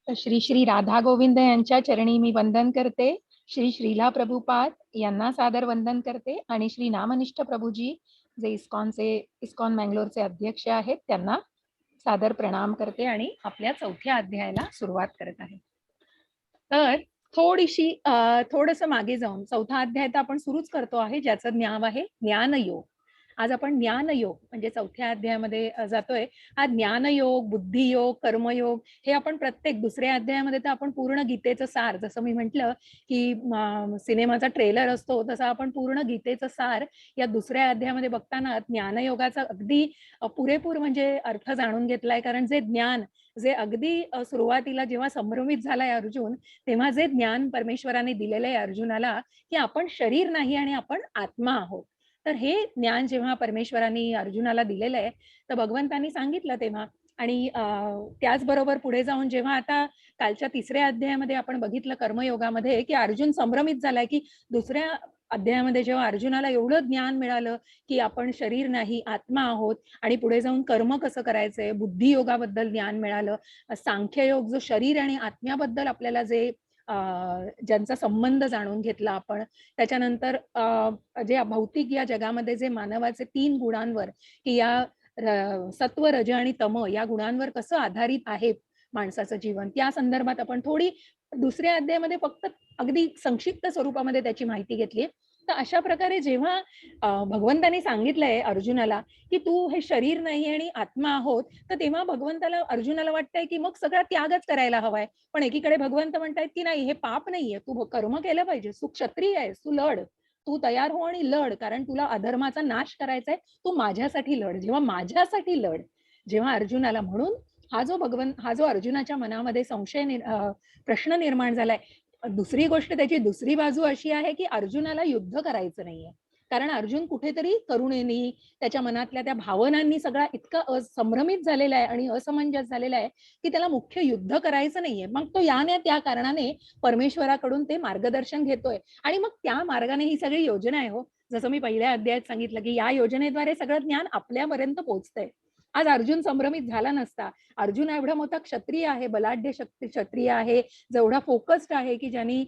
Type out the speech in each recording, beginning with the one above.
श्री श्री राधा गोविंद यांच्या चरणी मी वंदन करते. श्री श्रीला प्रभुपाद यांना सादर वंदन करते आणि श्री नामनिष्ठ प्रभूजी जे इस्कॉन मँगलोरचे अध्यक्ष आहेत त्यांना सादर प्रणाम करते आणि आपल्या चौथ्या अध्यायाला सुरुवात करत आहे. तर थोडंसं मागे जाऊन चौथा अध्याय तर आपण सुरूच करतो आहे, ज्याचं नाव आहे ज्ञानयोग. आज आपण ज्ञानयोग म्हणजे चौथ्या अध्यायामध्ये जातोय. हा ज्ञानयोग, बुद्धियोग, कर्मयोग हे आपण प्रत्येक दुसऱ्या अध्यायामध्ये तर आपण पूर्ण गीतेचं सार, जसं मी म्हटलं की सिनेमाचा ट्रेलर असतो तसा आपण पूर्ण गीतेचं सार या दुसऱ्या अध्यायामध्ये बघताना ज्ञानयोगाचा अगदी पुरेपूर म्हणजे अर्थ जाणून घेतलाय. कारण जे ज्ञान जे अगदी सुरुवातीला जेव्हा संभ्रमित झालाय अर्जुन, तेव्हा जे ज्ञान परमेश्वराने दिलेलं आहे अर्जुनाला की आपण शरीर नाही आणि आपण आत्मा आहोत. तर हे ज्ञान जेव्हा परमेश्वराने अर्जुनाला दिलेलं आहे तर भगवंतांनी सांगितलं तेव्हा. आणि त्याचबरोबर पुढे जाऊन जेव्हा आता कालच्या तिसऱ्या अध्यायामध्ये आपण बघितलं कर्मयोगामध्ये की अर्जुन संभ्रमित झालाय की दुसऱ्या अध्यायामध्ये जेव्हा अर्जुनाला एवढं ज्ञान मिळालं की आपण शरीर नाही आत्मा आहोत आणि पुढे जाऊन कर्म कसं करायचंय, बुद्धियोगाबद्दल ज्ञान मिळालं, सांख्ययोग जो शरीर आणि आत्म्याबद्दल आपल्याला जे ज्यांचा संबंध जाणून घेतला आपण, त्याच्यानंतर जे भौतिक या जगामध्ये जे मानवाचे 3 गुणांवर की या सत्व, रज आणि तम या गुणांवर कसं आधारित आहे माणसाचं जीवन, त्या संदर्भात आपण थोडी दुसऱ्या अध्यायामध्ये फक्त अगदी संक्षिप्त स्वरूपामध्ये त्याची माहिती घेतली. तर अशा प्रकारे जेव्हा भगवंतांनी सांगितलंय अर्जुनाला की तू हे शरीर नाही आणि आत्मा आहोत, तर तेव्हा भगवंताला अर्जुनाला वाटतंय की मग सगळा त्यागच करायला हवाय. पण एकीकडे भगवंत म्हणतायत की नाही, हे पाप नाहीये, तू कर्म केलं पाहिजे, तू क्षत्रिय आहेस, तू लढ, तू तयार हो आणि लढ, कारण तुला अधर्माचा नाश करायचाय, तू माझ्यासाठी लढ. जेव्हा माझ्यासाठी लढ, जेव्हा अर्जुनाला, म्हणून हा जो अर्जुनाच्या मनामध्ये प्रश्न निर्माण झालाय. दुसरी गोष्ट, त्याची दुसरी बाजू अशी आहे की अर्जुनाला युद्ध करायचं नाहीये. कारण अर्जुन कुठेतरी करुणेनी, त्याच्या मनातल्या त्या भावनांनी सगळा इतका संभ्रमित झालेला आहे आणि असमंजस झालेला आहे की त्याला मुख्य युद्ध करायचं नाहीये. मग तो या त्या कारणाने परमेश्वराकडून ते मार्गदर्शन घेतोय आणि मग त्या मार्गाने ही सगळी योजना आहे. हो, जसं मी पहिल्या अध्यायात सांगितलं की या योजनेद्वारे सगळं ज्ञान आपल्यापर्यंत पोहोचतंय. आज अर्जुन संभ्रमित झाला नसता. अर्जुन एवढा मोठा क्षत्रिय आहे, बलाढ्य क्षत्रिय आहे, जेवढा फोकस्ड आहे की ज्यांनी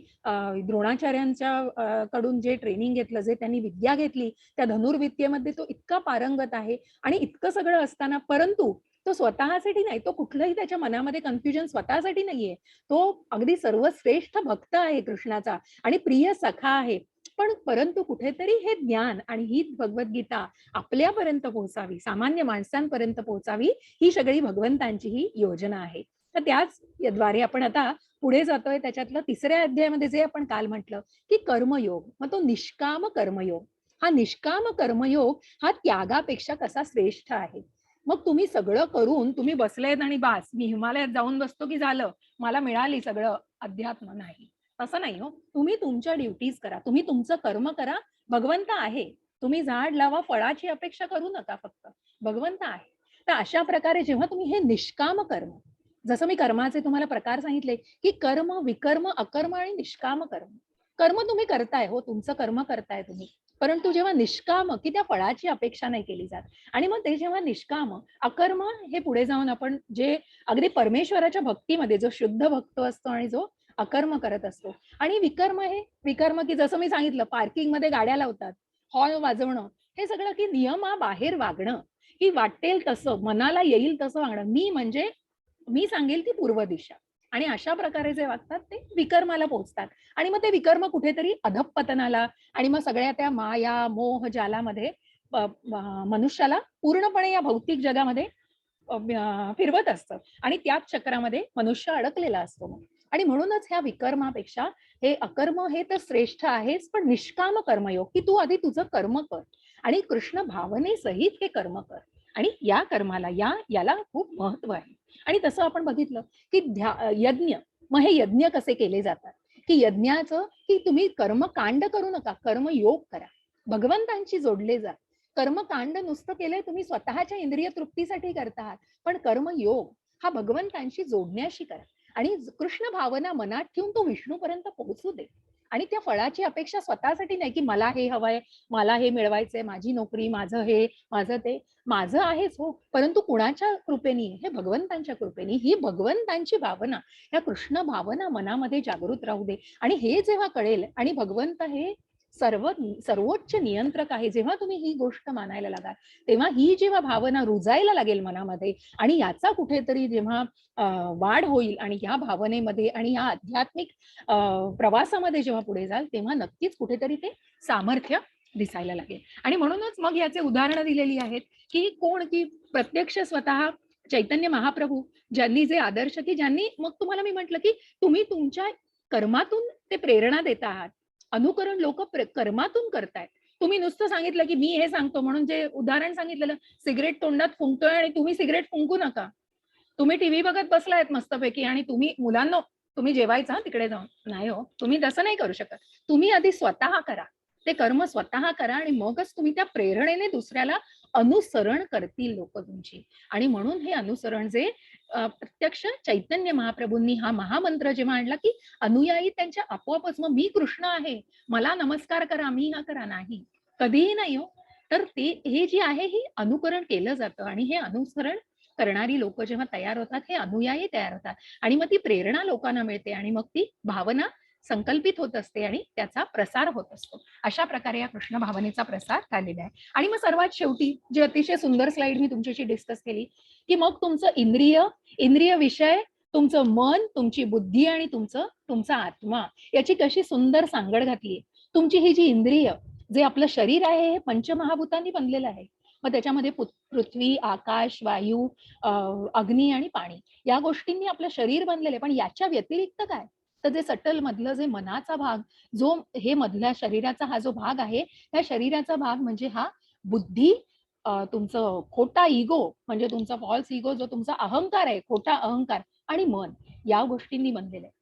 द्रोणाचार्यांच्या कडून जे ट्रेनिंग घेतलं, जे त्यांनी विद्या घेतली, त्या धनुर्विद्येमध्ये तो इतका पारंगत आहे. आणि इतकं सगळं असताना परंतु तो स्वतःसाठी नाही, तो कुठलंही त्याच्या मनामध्ये कन्फ्युजन स्वतःसाठी नाहीये. तो अगदी सर्वश्रेष्ठ भक्त आहे कृष्णाचा आणि प्रिय सखा आहे. पण परंतु कुठेतरी हे ज्ञान आणि ही भगवद्गीता आपल्यापर्यंत पोहोचावी, सामान्य माणसांपर्यंत पोहोचावी, ही सगळी भगवंतांची ही योजना आहे. तर त्याच द्वारे आपण आता पुढे जातोय. त्याच्यातलं तिसऱ्या अध्यायामध्ये जे आपण काल म्हटलं की कर्मयोग, मग तो निष्काम कर्मयोग. हा निष्काम कर्मयोग हा त्यागापेक्षा कसा श्रेष्ठ आहे. मग तुम्ही सगळं करून तुम्ही बसलेत आणि बास, मी हिमालयात जाऊन बसतो की झालं, मला मिळाली सगळं अध्यात्म, नाही, असं नाही. हो, तुम्ही तुमच्या ड्युटीज करा, तुम्ही तुमचं कर्म करा. भगवंत आहे, तुम्ही झाड लावा, फळाची अपेक्षा करू नका, फक्त भगवंत आहे. तर अशा प्रकारे जेव्हा तुम्ही हे निष्काम कर्म, जसं मी कर्माचे तुम्हाला प्रकार सांगितले की कर्म, विकर्म, अकर्म आणि निष्काम कर्म. कर्म तुम्ही करताय, हो, तुमचं कर्म करताय तुम्ही, परंतु जेव्हा निष्काम की त्या फळाची अपेक्षा नाही केली जात. आणि मग ते जेव्हा निष्काम, अकर्म, हे पुढे जाऊन आपण जे अगदी परमेश्वराच्या भक्तीमध्ये जो शुद्ध भक्त असतो आणि जो अकर्म करत असतो. आणि विकर्म, हे विकर्म की जसं मी सांगितलं, पार्किंग मध्ये गाड्या लावतात, हॉर्न वाजवणं, हे सगळं की नियमाबाहेर वागणं, की वाटेल तसं, मनाला येईल तसं वागणं. मी म्हणजे मी सांगेल ती पूर्व दिशा. आणि अशा प्रकारे जे वागतात ते विकर्माला पोहोचतात. आणि मग ते विकर्म कुठेतरी अधःपतनाला आणि मग सगळ्या त्या माया, मोह, जालामध्ये मनुष्याला पूर्णपणे या भौतिक जगामध्ये फिरवत असतं आणि त्याच चक्रामध्ये मनुष्य अडकलेला असतो. मग आणि म्हणूनच ह्या विकर्मापेक्षा हे अकर्म हे तर श्रेष्ठ आहेच, पण निष्काम कर्मयोग, की तू आधी तुझं कर्म कर आणि कृष्ण भावनेसहित हे कर्म कर. आणि या कर्माला याला खूप महत्व आहे. आणि तसं आपण बघितलं की यज्ञ, मग हे यज्ञ कसे केले जातात, की यज्ञाचं की तुम्ही कर्मकांड करू नका, कर्मयोग करा, भगवंतांशी जोडले जा. कर्मकांड नुसतं केलंय तुम्ही स्वतःच्या इंद्रिय तृप्तीसाठी करता, पण कर्मयोग हा भगवंतांशी जोडण्याशी करा आणि कृष्ण भावना मनात ठेवून तो विष्णूपर्यंत पोहोचू दे. आणि त्या फळाची अपेक्षा स्वतःसाठी नाही की मला हे हवंय, मला हे मिळवायचंय, माझी नोकरी, माझं हे, माझं ते. माझं आहेच हो, परंतु कुणाच्या कृपेने? हे भगवंतांच्या कृपेने. ही भगवंतांची भावना, या कृष्ण भावना मनामध्ये जागृत राहू दे. आणि हे जेव्हा कळेल, आणि भगवंत हे सर्वोच्च नियंत्रक आहे, जेव्हा तुम्ही ही गोष्ट मानायला लागाल, तेव्हा ही जेव्हा भावना रुजायला लागेल मनामध्ये, आणि याचा कुठेतरी जेव्हा वाढ होईल, आणि या भावनेमध्ये आणि या आध्यात्मिक प्रवासामध्ये जेव्हा पुढे जाल, तेव्हा नक्कीच कुठेतरी ते सामर्थ्य दिसायला लागेल. आणि म्हणूनच मग याचे उदाहरणं दिलेली आहेत की कोण, की प्रत्यक्ष स्वतः चैतन्य महाप्रभू, ज्यांनी जे आदर्श, की ज्यांनी, मग तुम्हाला मी म्हटलं की तुम्ही तुमच्या कर्मातून ते प्रेरणा देता आहात. अनुकरण लोक कर्मातून करतायत. तुम्ही नुसतं सांगितलं की मी हे सांगतो म्हणून, जे उदाहरण सांगितलेलं, सिगरेट तोंडात फुंकतोय आणि तुम्ही सिगरेट फुंकू नका. तुम्ही टीव्ही बघत बसलायत मस्तपैकी आणि तुम्ही मुलांना तुम्ही जेवायचा तिकडे जाऊन, नाही हो, तुम्ही तसं नाही करू शकत. तुम्ही आधी स्वतः करा, ते कर्म स्वतः करा, आणि मगच तुम्ही त्या प्रेरणेने दुसऱ्याला अनुसरण करतील लोक तुमची. आणि म्हणून हे अनुसरण जे प्रत्यक्ष चैतन्य महाप्रभूंनी हा महामंत्र जेव्हा आणला की अनुयायी त्यांच्या आपोआपच, मग मी कृष्ण आहे, मला नमस्कार करा, मी हा करा, नाही, कधीही नाही हो. तर ते हे जे आहे हे अनुकरण केलं जातं, आणि हे अनुसरण करणारी लोक जेव्हा तयार होतात, हे अनुयायी तयार होतात, आणि मग ती प्रेरणा लोकांना मिळते, आणि मग ती भावना संकल्पित होत असते, आणि त्याचा प्रसार होत असतो. अशा प्रकारे या कृष्ण भावनेचा प्रसार झालेला आहे. आणि मग सर्वात शेवटी जी अतिशय सुंदर स्लाइड मी तुमच्याशी डिस्कस केली, की मग तुमचं इंद्रिय विषय, तुमचं मन, तुमची बुद्धी, आणि तुमचा आत्मा, याची कशी सुंदर सांगड घातली. तुमची ही जी इंद्रिय, जे आपलं शरीर आहे, हे पंचमहाभूतांनी बनलेलं आहे. मग त्याच्यामध्ये पृथ्वी, आकाश, वायू, अग्नी आणि पाणी, या गोष्टींनी आपलं शरीर बनलेलं आहे. पण याच्या व्यतिरिक्त काय, तर जे सटल मधलं जे मनाचा भाग, जो हे मधल्या शरीराचा हा जो भाग आहे, त्या शरीराचा भाग म्हणजे हा बुद्धी, तुमचं खोटा इगो, म्हणजे तुमचा फॉल्स इगो, जो तुमचा अहंकार आहे, खोटा अहंकार, आणि मन, या गोष्टींनी बनलेलं आहे.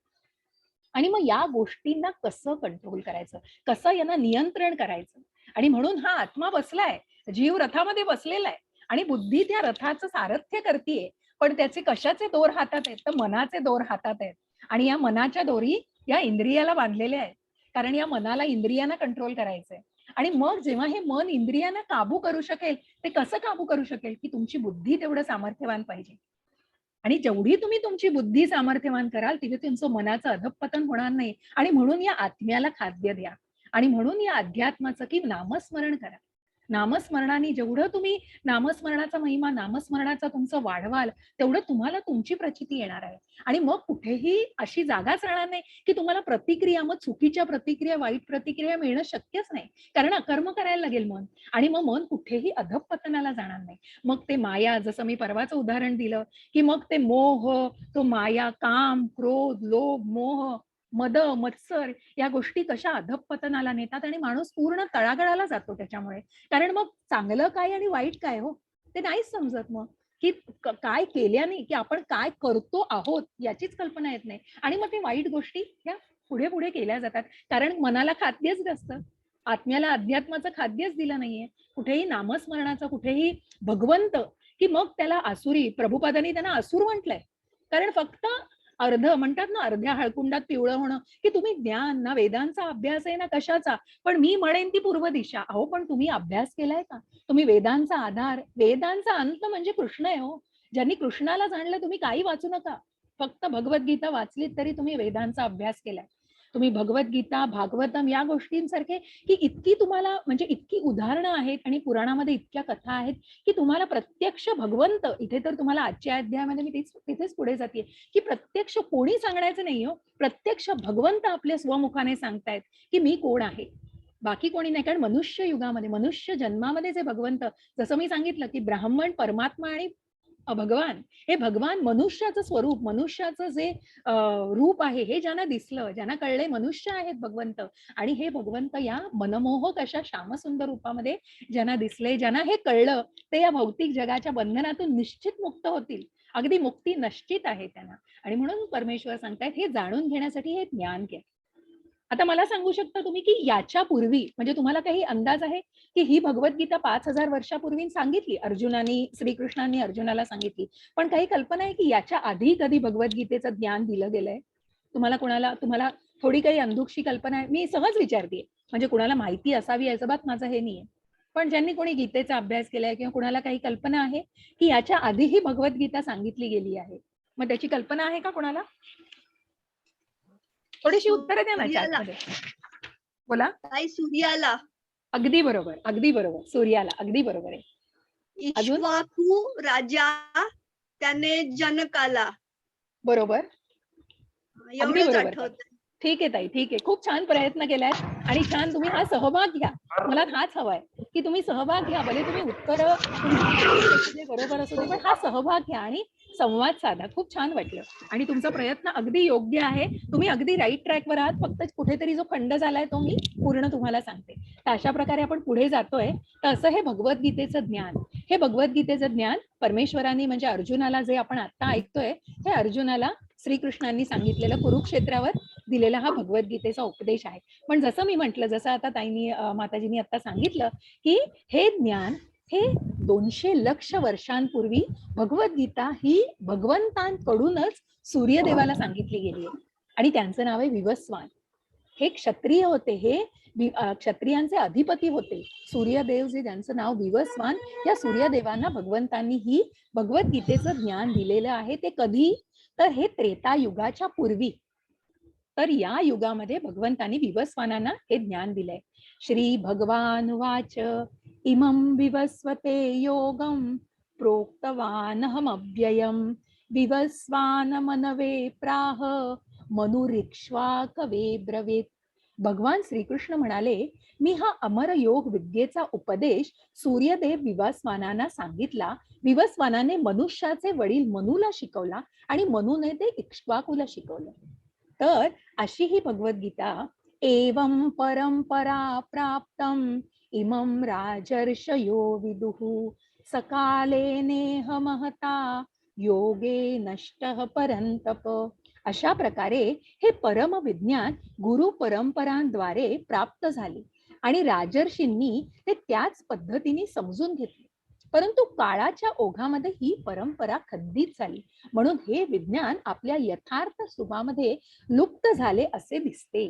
आणि मग या गोष्टींना कसं कंट्रोल करायचं, कसं यांना नियंत्रण करायचं. आणि म्हणून हा आत्मा बसलाय, जीव रथामध्ये बसलेला आहे, आणि बुद्धी त्या रथाचं सारथ्य करतीये. पण त्याचे कशाचे दोर हातात आहेत, तर मनाचे दोर हातात आहेत. आणि या मनाच्या दोरी या इंद्रियाला बांधलेल्या आहेत, कारण या मनाला इंद्रियांना कंट्रोल करायचंय. आणि मग जेव्हा हे मन इंद्रियांना काबू करू शकेल, ते कसं काबू करू शकेल, की तुमची बुद्धी तेवढं सामर्थ्यवान पाहिजे. आणि जेवढी तुम्ही तुमची बुद्धी सामर्थ्यवान कराल, तिथे तुमचं मनाचं अधःपतन होणार नाही. आणि म्हणून या आत्म्याला खाद्य द्या, आणि म्हणून या अध्यात्माचं की नामस्मरण करा. नामस्मरणाने जेवढं तुम्ही नामस्मरणाचा महिमा, नामस्मरणाचा तुमचं वाढवाल, तेवढं तुम्हाला तुमची प्रचिती येणार आहे. आणि मग कुठेही अशी जागाच राहणार नाही की तुम्हाला प्रतिक्रिया, मग चुकीच्या प्रतिक्रिया, वाईट प्रतिक्रिया मिळणं शक्यच नाही, कारण अकर्म करायला लागेल मन. आणि मग मन कुठेही अधःपतनाला जाणार नाही. मग ते माया, जसं मी परवाचं उदाहरण दिलं, की मग ते मोह, तो माया, काम, क्रोध, लोभ, मोह, मद, मत्सर, या गोष्टी कशा अधःपतनाला नेतात, आणि माणूस पूर्ण तळागाळाला जातो त्याच्यामुळे. कारण मग चांगलं काय आणि वाईट काय हो, ते नाहीच समजत. मग की काय केल्याने, की आपण काय करतो आहोत याचीच कल्पना येत नाही. आणि मग ते वाईट गोष्टी ह्या पुढे पुढे केल्या जातात, कारण मनाला खाद्यच नसतं, आत्म्याला अध्यात्माचं खाद्यच दिलं नाहीये, कुठेही नामस्मरणाचं, कुठेही भगवंत, की मग त्याला आसुरी, प्रभुपादांनी त्यांना असुर म्हटलंय. कारण फक्त अर्ध म्हणतात ना, अर्ध्या हळकुंडात पिवळं होणं, की तुम्ही ज्ञान ना, वेदांचा अभ्यास आहे ना, कशाचा, पण मी म्हणेन ती पूर्व दिशा. अहो, पण तुम्ही अभ्यास केलाय का? तुम्ही वेदांचा आधार, वेदांचा अंत म्हणजे कृष्ण आहे हो. ज्यांनी कृष्णाला जाणलं, तुम्ही काही वाचू नका, फक्त भगवद्गीता वाचलीत तरी तुम्ही वेदांचा अभ्यास केलाय. तुम्ही भगवद्गीता, भागवतम, या गोष्टींसारखे, की इतकी तुम्हाला, म्हणजे इतकी उदाहरणं आहेत, आणि पुराणामध्ये इतक्या कथा आहेत, की तुम्हाला प्रत्यक्ष भगवंत, इथे तर तुम्हाला आजच्या अध्यायामध्ये मी तिथेच पुढे जाते, की प्रत्यक्ष कोणी सांगण्याचं नाही हो, प्रत्यक्ष भगवंत आपल्या स्वमुखाने सांगतायत की मी कोण आहे, बाकी कोणी नाही. कारण मनुष्य युगामध्ये, मनुष्य जन्मामध्ये जे भगवंत, जसं मी सांगितलं की ब्राह्मण, परमात्मा आणि भगवान, हे भगवान मनुष्याचं स्वरूप, मनुष्याचं जे रूप आहे, हे ज्यांना दिसलं, ज्यांना कळले मनुष्य आहेत भगवंत, आणि हे भगवंत या मनमोहक अशा श्यामसुंदर रूपामध्ये ज्यांना दिसले, ज्यांना हे कळलं, ते या भौतिक जगाच्या बंधनातून निश्चित मुक्त होतील. अगदी मुक्ती निश्चित आहे त्यांना. आणि म्हणून परमेश्वर सांगतायत, हे जाणून घेण्यासाठी हे ज्ञान घ्या. आता मला सांगू शकता तुम्ही, की याच्या पूर्वी, म्हणजे तुम्हाला काही अंदाज आहे, की ही भगवद्गीता 5000 वर्षापूर्वी सांगितली अर्जुनानी, श्रीकृष्णांनी अर्जुनाला सांगितली, पण काही कल्पना आहे की याच्या आधी कधी भगवद्गीतेचं ज्ञान दिलं गेलंय? तुम्हाला थोडी काही अंधुकशी कल्पना आहे, मी सहज विचारते, म्हणजे कुणाला माहिती असावी अजिबात माझं हे नाहीये, पण ज्यांनी कोणी गीतेचा अभ्यास केलाय किंवा कुणाला काही कल्पना आहे की याच्या आधीही भगवद्गीता सांगितली गेली आहे, मग त्याची कल्पना आहे का कोणाला? थोडीशी उत्तर द्या ना सूर्याला. चॅटमध्ये. बोला. ताई सूर्याला. अगदी बरोबर, अगदी बरोबर. सूर्याला, अगदी बरोबर आहे. अजून? इक्ष्वाकू राजा त्याने जनकाला. बरोबर. अगदी एवढंच बरोबर. आठवत. ठीक आहे ताई, ठीक आहे. खूप छान प्रयत्न केलाय आणि छान तुम्ही हा सहभाग घ्या. मला हाच हवाय की तुम्ही सहभाग घ्या, भले तुम्ही उत्तर बरोबर असू दे, पण हा सहभाग घ्या आणि संवाद साधा. खूप छान वाटलं आणि तुमचा प्रयत्न अगदी योग्य आहे. तुम्ही अगदी राईट ट्रॅकवर आहात. फक्त कुठेतरी जो खंड झालाय तो मी पूर्ण तुम्हाला सांगते. तर अशा प्रकारे आपण पुढे जातोय. तर असं हे भगवद्गीतेचं ज्ञान, हे भगवद्गीतेचं ज्ञान परमेश्वरांनी म्हणजे अर्जुनाला जे आपण आता ऐकतोय, हे अर्जुनाला श्रीकृष्णांनी सांगितलेलं कुरुक्षेत्रावर दिलेला हा भगवद्गीतेचा उपदेश आहे. पण जसं मी म्हटलं, जसं आता ताईंनी माताजींनी आता सांगितलं की हे ज्ञान हे 200 लक्ष वर्षांपूर्वी भगवद्गीता ही भगवंतांकडूनच सूर्यदेवाला सांगितली गेली आहे आणि त्यांचं नाव आहे विवस्वान. हे क्षत्रिय होते, हे क्षत्रियांचे अधिपती होते. सूर्यदेव जे ज्यांचं नाव विवस्वान, या सूर्यदेवांना भगवंतांनी ही भगवद्गीतेचं ज्ञान दिलेलं आहे. ते कधी? तर हे त्रेतायुगाच्या पूर्वी. तर या युगामध्ये भगवंतांनी विवस्वानांना हे ज्ञान दिलंय. श्री भगवान वाच इमं विवस्वते योगं प्रोक्तवानहमव्ययं विवस्वान मनवे प्राह मनुरिक्ष्वाकवे ब्रवीत. भगवान श्रीकृष्ण म्हणाले, मी हा अमर योग विद्येचा उपदेश सूर्यदेव विवस्वानांना सांगितला. विवस्वानाने मनुष्याचे वडील मनुला शिकवला आणि मनुने ते इक्ष्वाकुला शिकवलं. तर अशी ही भगवद्गीता एवं परंपरा प्राप्तम इमं राजर्षयो विदुः सकाले नेह महता योगे नष्टः परंतप. अशा प्रकारे हे परम विज्ञान गुरु परंपरांद्वारे प्राप्त झाले आणि राजर्षींनी ते त्याच पद्धतीने समजून घेतले. परंतु काळाच्या ओघामध्ये ही परंपरा खंडित झाली, म्हणून हे विज्ञान आपल्या यथार्थ स्वरूपामध्ये लुप्त झाले असे दिसते.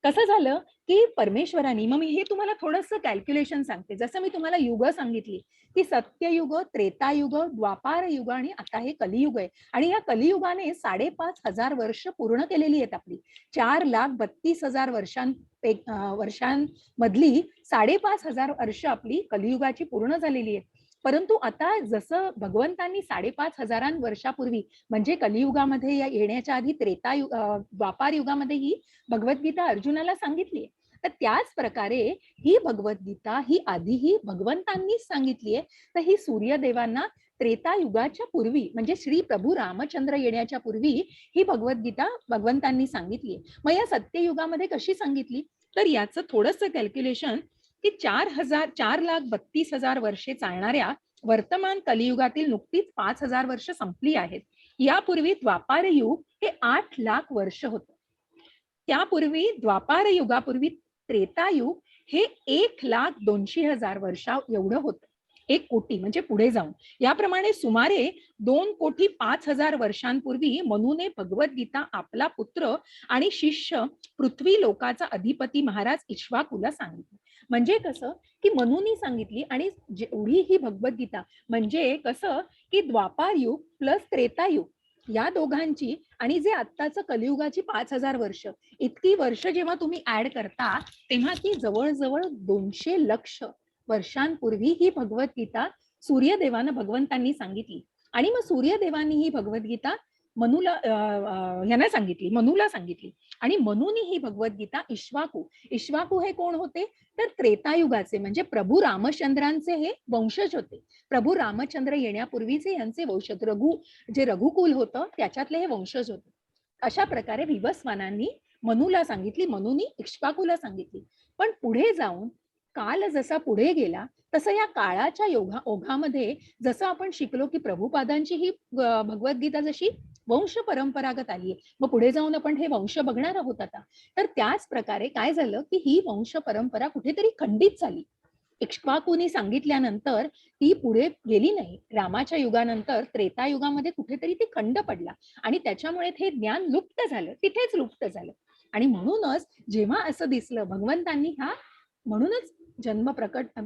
कसं झालं की परमेश्वरांनी, मग मी हे तुम्हाला थोडंसं कॅल्क्युलेशन सांगते. जसं मी तुम्हाला युग सांगितली की सत्ययुग, त्रेतायुग, द्वापार युग आणि आता हे कलियुग आहे. आणि या कलियुगाने 5,500 वर्ष पूर्ण केलेली आहेत आपली. 4,32,000 वर्षांमधली 5,500 वर्ष आपली कलियुगाची पूर्ण झालेली आहेत. परंतु आता जसं भगवंतांनी 5,500 वर्षापूर्वी म्हणजे कलियुगामध्ये येण्याच्या आधी त्रेतायुग द्वापार युगामध्ये ही भगवद्गीता अर्जुनाला सांगितली. तर त्याच प्रकारे ही भगवद्गीता ही आधीही भगवंतांनीच सांगितली आहे. तर ही सूर्यदेवांना त्रेतायुगाच्या पूर्वी म्हणजे श्री प्रभू रामचंद्र येण्याच्या पूर्वी ही भगवद्गीता भगवंतांनी सांगितली. मग या सत्ययुगामध्ये कशी सांगितली? तर याचं थोडंसं कॅल्क्युलेशन की 4,32,000 वर्षे चालणाऱ्या वर्तमान कलियुगातील नुकतीच 5,000 वर्ष संपली आहेत. यापूर्वी द्वापार युग हे 8 लाख वर्ष होतं. त्यापूर्वी द्वापार युगापूर्वी त्रेतायुग हे 1,02,000 वर्ष एवढं होतं. 1 कोटी म्हणजे पुढे जाऊन याप्रमाणे सुमारे 2,05,000 वर्षांपूर्वी मनुने भगवद्गीता आपला पुत्र आणि शिष्य पृथ्वी लोकाचा अधिपती महाराज इक्ष्वाकुला सांगितली. म्हणजे कसं की मनुनी सांगितली आणि जेवढी ही भगवद्गीता म्हणजे कसं की द्वापार युग प्लस त्रेतायुग या दोघांची आणि जे आत्ताचं कलियुगाची 5,000 वर्ष, इतकी वर्ष जेव्हा तुम्ही ऍड करता तेव्हा ती जवळजवळ 200 लक्ष वर्षांपूर्वी ही भगवद्गीता सूर्यदेवानं भगवंतांनी सांगितली. आणि मग सूर्यदेवांनी ही भगवद्गीता मनुला ह्यांना सांगितली, मनुला सांगितली. आणि मनुनी ही भगवद्गीता इक्ष्वाकू हे कोण होते? तर त्रेतायुगाचे म्हणजे प्रभू रामचंद्रांचे हे वंशज होते. प्रभू रामचंद्र येण्यापूर्वीचे यांचे वंशज जे रघुकुल होतं त्याच्यातले हे वंशज होते. अशा प्रकारे विवस्वानांनी मनुला सांगितली, मनुनी इक्ष्वाकुला सांगितली. पण पुढे जाऊन काल जसा पुढे गेला तसं या काळाच्या ओघामध्ये जसं आपण शिकलो की प्रभुपादांची ही भगवद्गीता जशी वंश परंपरागत आली आहे, मग पुढे जाऊन आपण हे वंश बघणार आहोत आता. तर त्याच प्रकारे काय झालं की ही वंश परंपरा कुठेतरी खंडित झाली. इक्ष्वाकुनी सांगितल्यानंतर ती पुढे गेली नाही. रामाच्या युगानंतर त्रेतायुगामध्ये कुठेतरी ती खंड पडला आणि त्याच्यामुळे हे ज्ञान लुप्त झालं, तिथेच लुप्त झालं. आणि म्हणूनच जेव्हा असं दिसलं भगवंतांनी म्हणूनच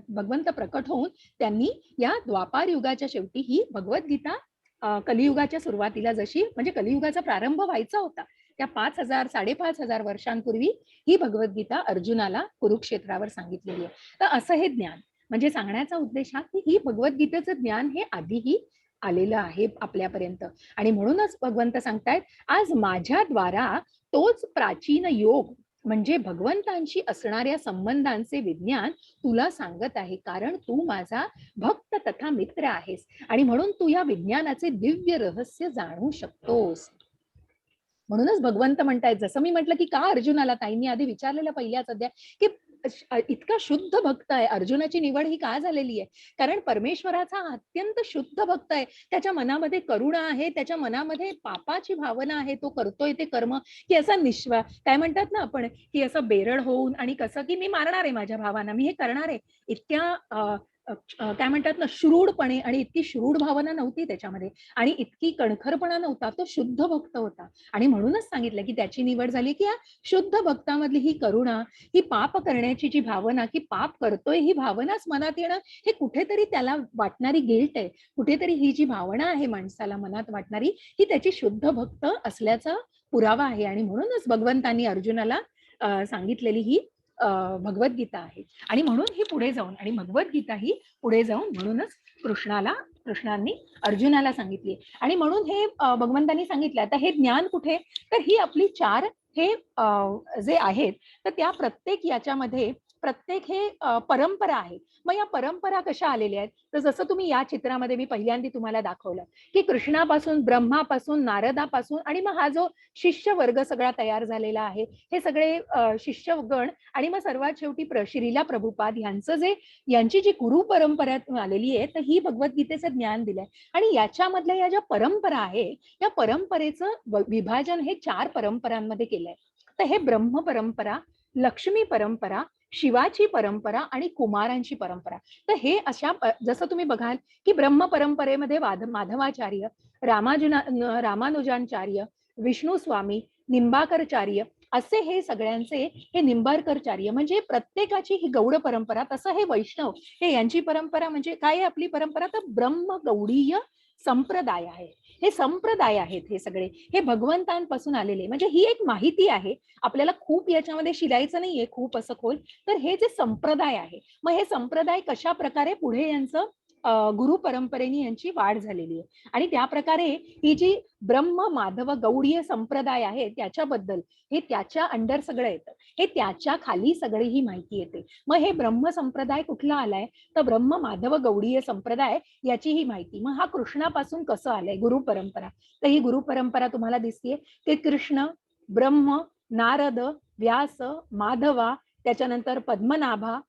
भगवंत प्रकट होऊन त्यांनी या द्वापार युगाच्या शेवटी ही भगवद्गीता कलियुगाच्या सुरुवातीला जशी म्हणजे कलियुगाचा प्रारंभ व्हायचा होता त्या 5,000 5,500 वर्षांपूर्वी ही भगवद्गीता अर्जुनाला कुरुक्षेत्रावर सांगितलेली आहे. तर असं हे ज्ञान म्हणजे सांगण्याचा उद्देश हा की ही भगवद्गीतेचं ज्ञान हे आधीही आलेलं आहे आपल्यापर्यंत आणि म्हणूनच भगवंत सांगतायत आज माझ्याद्वारा तोच प्राचीन योग म्हणजे भगवंतांशी असणाऱ्या संबंधांचे विज्ञान तुला सांगत आहे कारण तू माझा भक्त तथा मित्र आहेस आणि म्हणून तू या विज्ञानाचे दिव्य रहस्य जाणू शकतोस. म्हणूनच भगवंत म्हणतायत जसं मी म्हटलं की का अर्जुनाला ताईंनी आधी विचारलेलं पहिल्याच अध्याय की इतका शुद्ध भक्त आहे अर्जुनाची निवड ही का झालेली आहे कारण परमेश्वराचा अत्यंत शुद्ध भक्त आहे त्याच्या मनामध्ये करुणा आहे त्याच्या मनामध्ये पापाची भावना आहे तो करतोय ते कर्म की असा निश्वा काय म्हणतात ना आपण की असं बेरड होऊन आणि कसं की मी मारणार आहे माझ्या भावांना मी हे करणार आहे इतक्या काय म्हणतात ना श्रूडपणे आणि इतकी श्रूड भावना नव्हती त्याच्यामध्ये आणि इतकी कणखरपणा नव्हता तो शुद्ध भक्त होता आणि म्हणूनच सांगितलं की त्याची निवड झाली की या शुद्ध भक्तामधली ही करुणा ही पाप करण्याची जी भावना की पाप करतोय ही भावनाच मनात येणं हे कुठेतरी त्याला वाटणारी गिल्ट आहे कुठेतरी ही जी भावना आहे माणसाला मनात वाटणारी ही त्याची शुद्ध भक्त असल्याचा पुरावा आहे आणि म्हणूनच भगवंतांनी अर्जुनाला सांगितलेली ही भगवद्गीता आहे आणि म्हणून ही पुढे जाऊन आणि भगवद्गीता ही पुढे जाऊन म्हणूनच कृष्णांनी अर्जुनाला सांगितली आणि म्हणून हे भगवंतांनी सांगितलं आता हे ज्ञान कुठे तर ही आपली चार हे जे आहेत तर त्या प्रत्येक याच्यामध्ये प्रत्येक हे परंपरा आहे मग या परंपरा कशा आलेल्या आहेत तर जसं तुम्ही या चित्रामध्ये मी पहिल्यांदा तुम्हाला दाखवलं की कृष्णापासून ब्रह्मापासून नारदापासून आणि मग हा जो शिष्य वर्ग सगळा तयार झालेला आहे हे सगळे शिष्यगण आणि मग सर्वात शेवटी श्रीला प्रभुपाद यांची जी गुरु परंपरा आलेली आहे तर ही भगवद्गीतेचं ज्ञान दिलंय आणि याच्यामधल्या या ज्या परंपरा आहे या परंपरेचं विभाजन हे 4 परंपरांमध्ये केलंय तर हे ब्रह्म परंपरा लक्ष्मी परंपरा शिवाची परंपरा आणि कुमारांची परंपरा तर हे अशा जसं तुम्ही बघाल की ब्रह्म परंपरेमध्ये माधवाचार्य रामानुजाचार्य विष्णू स्वामी निंबाकरचार्य असे हे सगळ्यांचे हे निंबाळकरचार्य म्हणजे प्रत्येकाची ही गौड परंपरा तसं हे वैष्णव हे यांची परंपरा म्हणजे काय आपली परंपरा तर ब्रह्म गौडीय संप्रदाय आहे हे संप्रदाय आहेत हे सगळे हे भगवंतांपासून आलेले म्हणजे ही एक माहिती आहे आपल्याला खूप याच्यामध्ये शिलायचं नाहीये खूप असं खोल तर हे जे संप्रदाय आहे मग हे संप्रदाय कशा प्रकारे पुढे यांचं गुरु परंपरेने यांची वाढ झालेली आहे आणि त्या प्रकारे ही जी ब्रह्म माधव गौडीय संप्रदाय आहे त्याच्याबद्दल हे त्याच्या अंडर सगळं येतं हे त्याच्या खाली सगळी ही माहिती येते मग हे ब्रह्म संप्रदाय कुठला आलाय तर ब्रह्म माधव गौडीय संप्रदाय याची ही माहिती मग हा कृष्णापासून कसं आलाय गुरु परंपरा तर ही गुरु परंपरा तुम्हाला दिसतीये की कृष्ण ब्रह्म नारद व्यास माधवा त्याच्यानंतर पद्मनाभा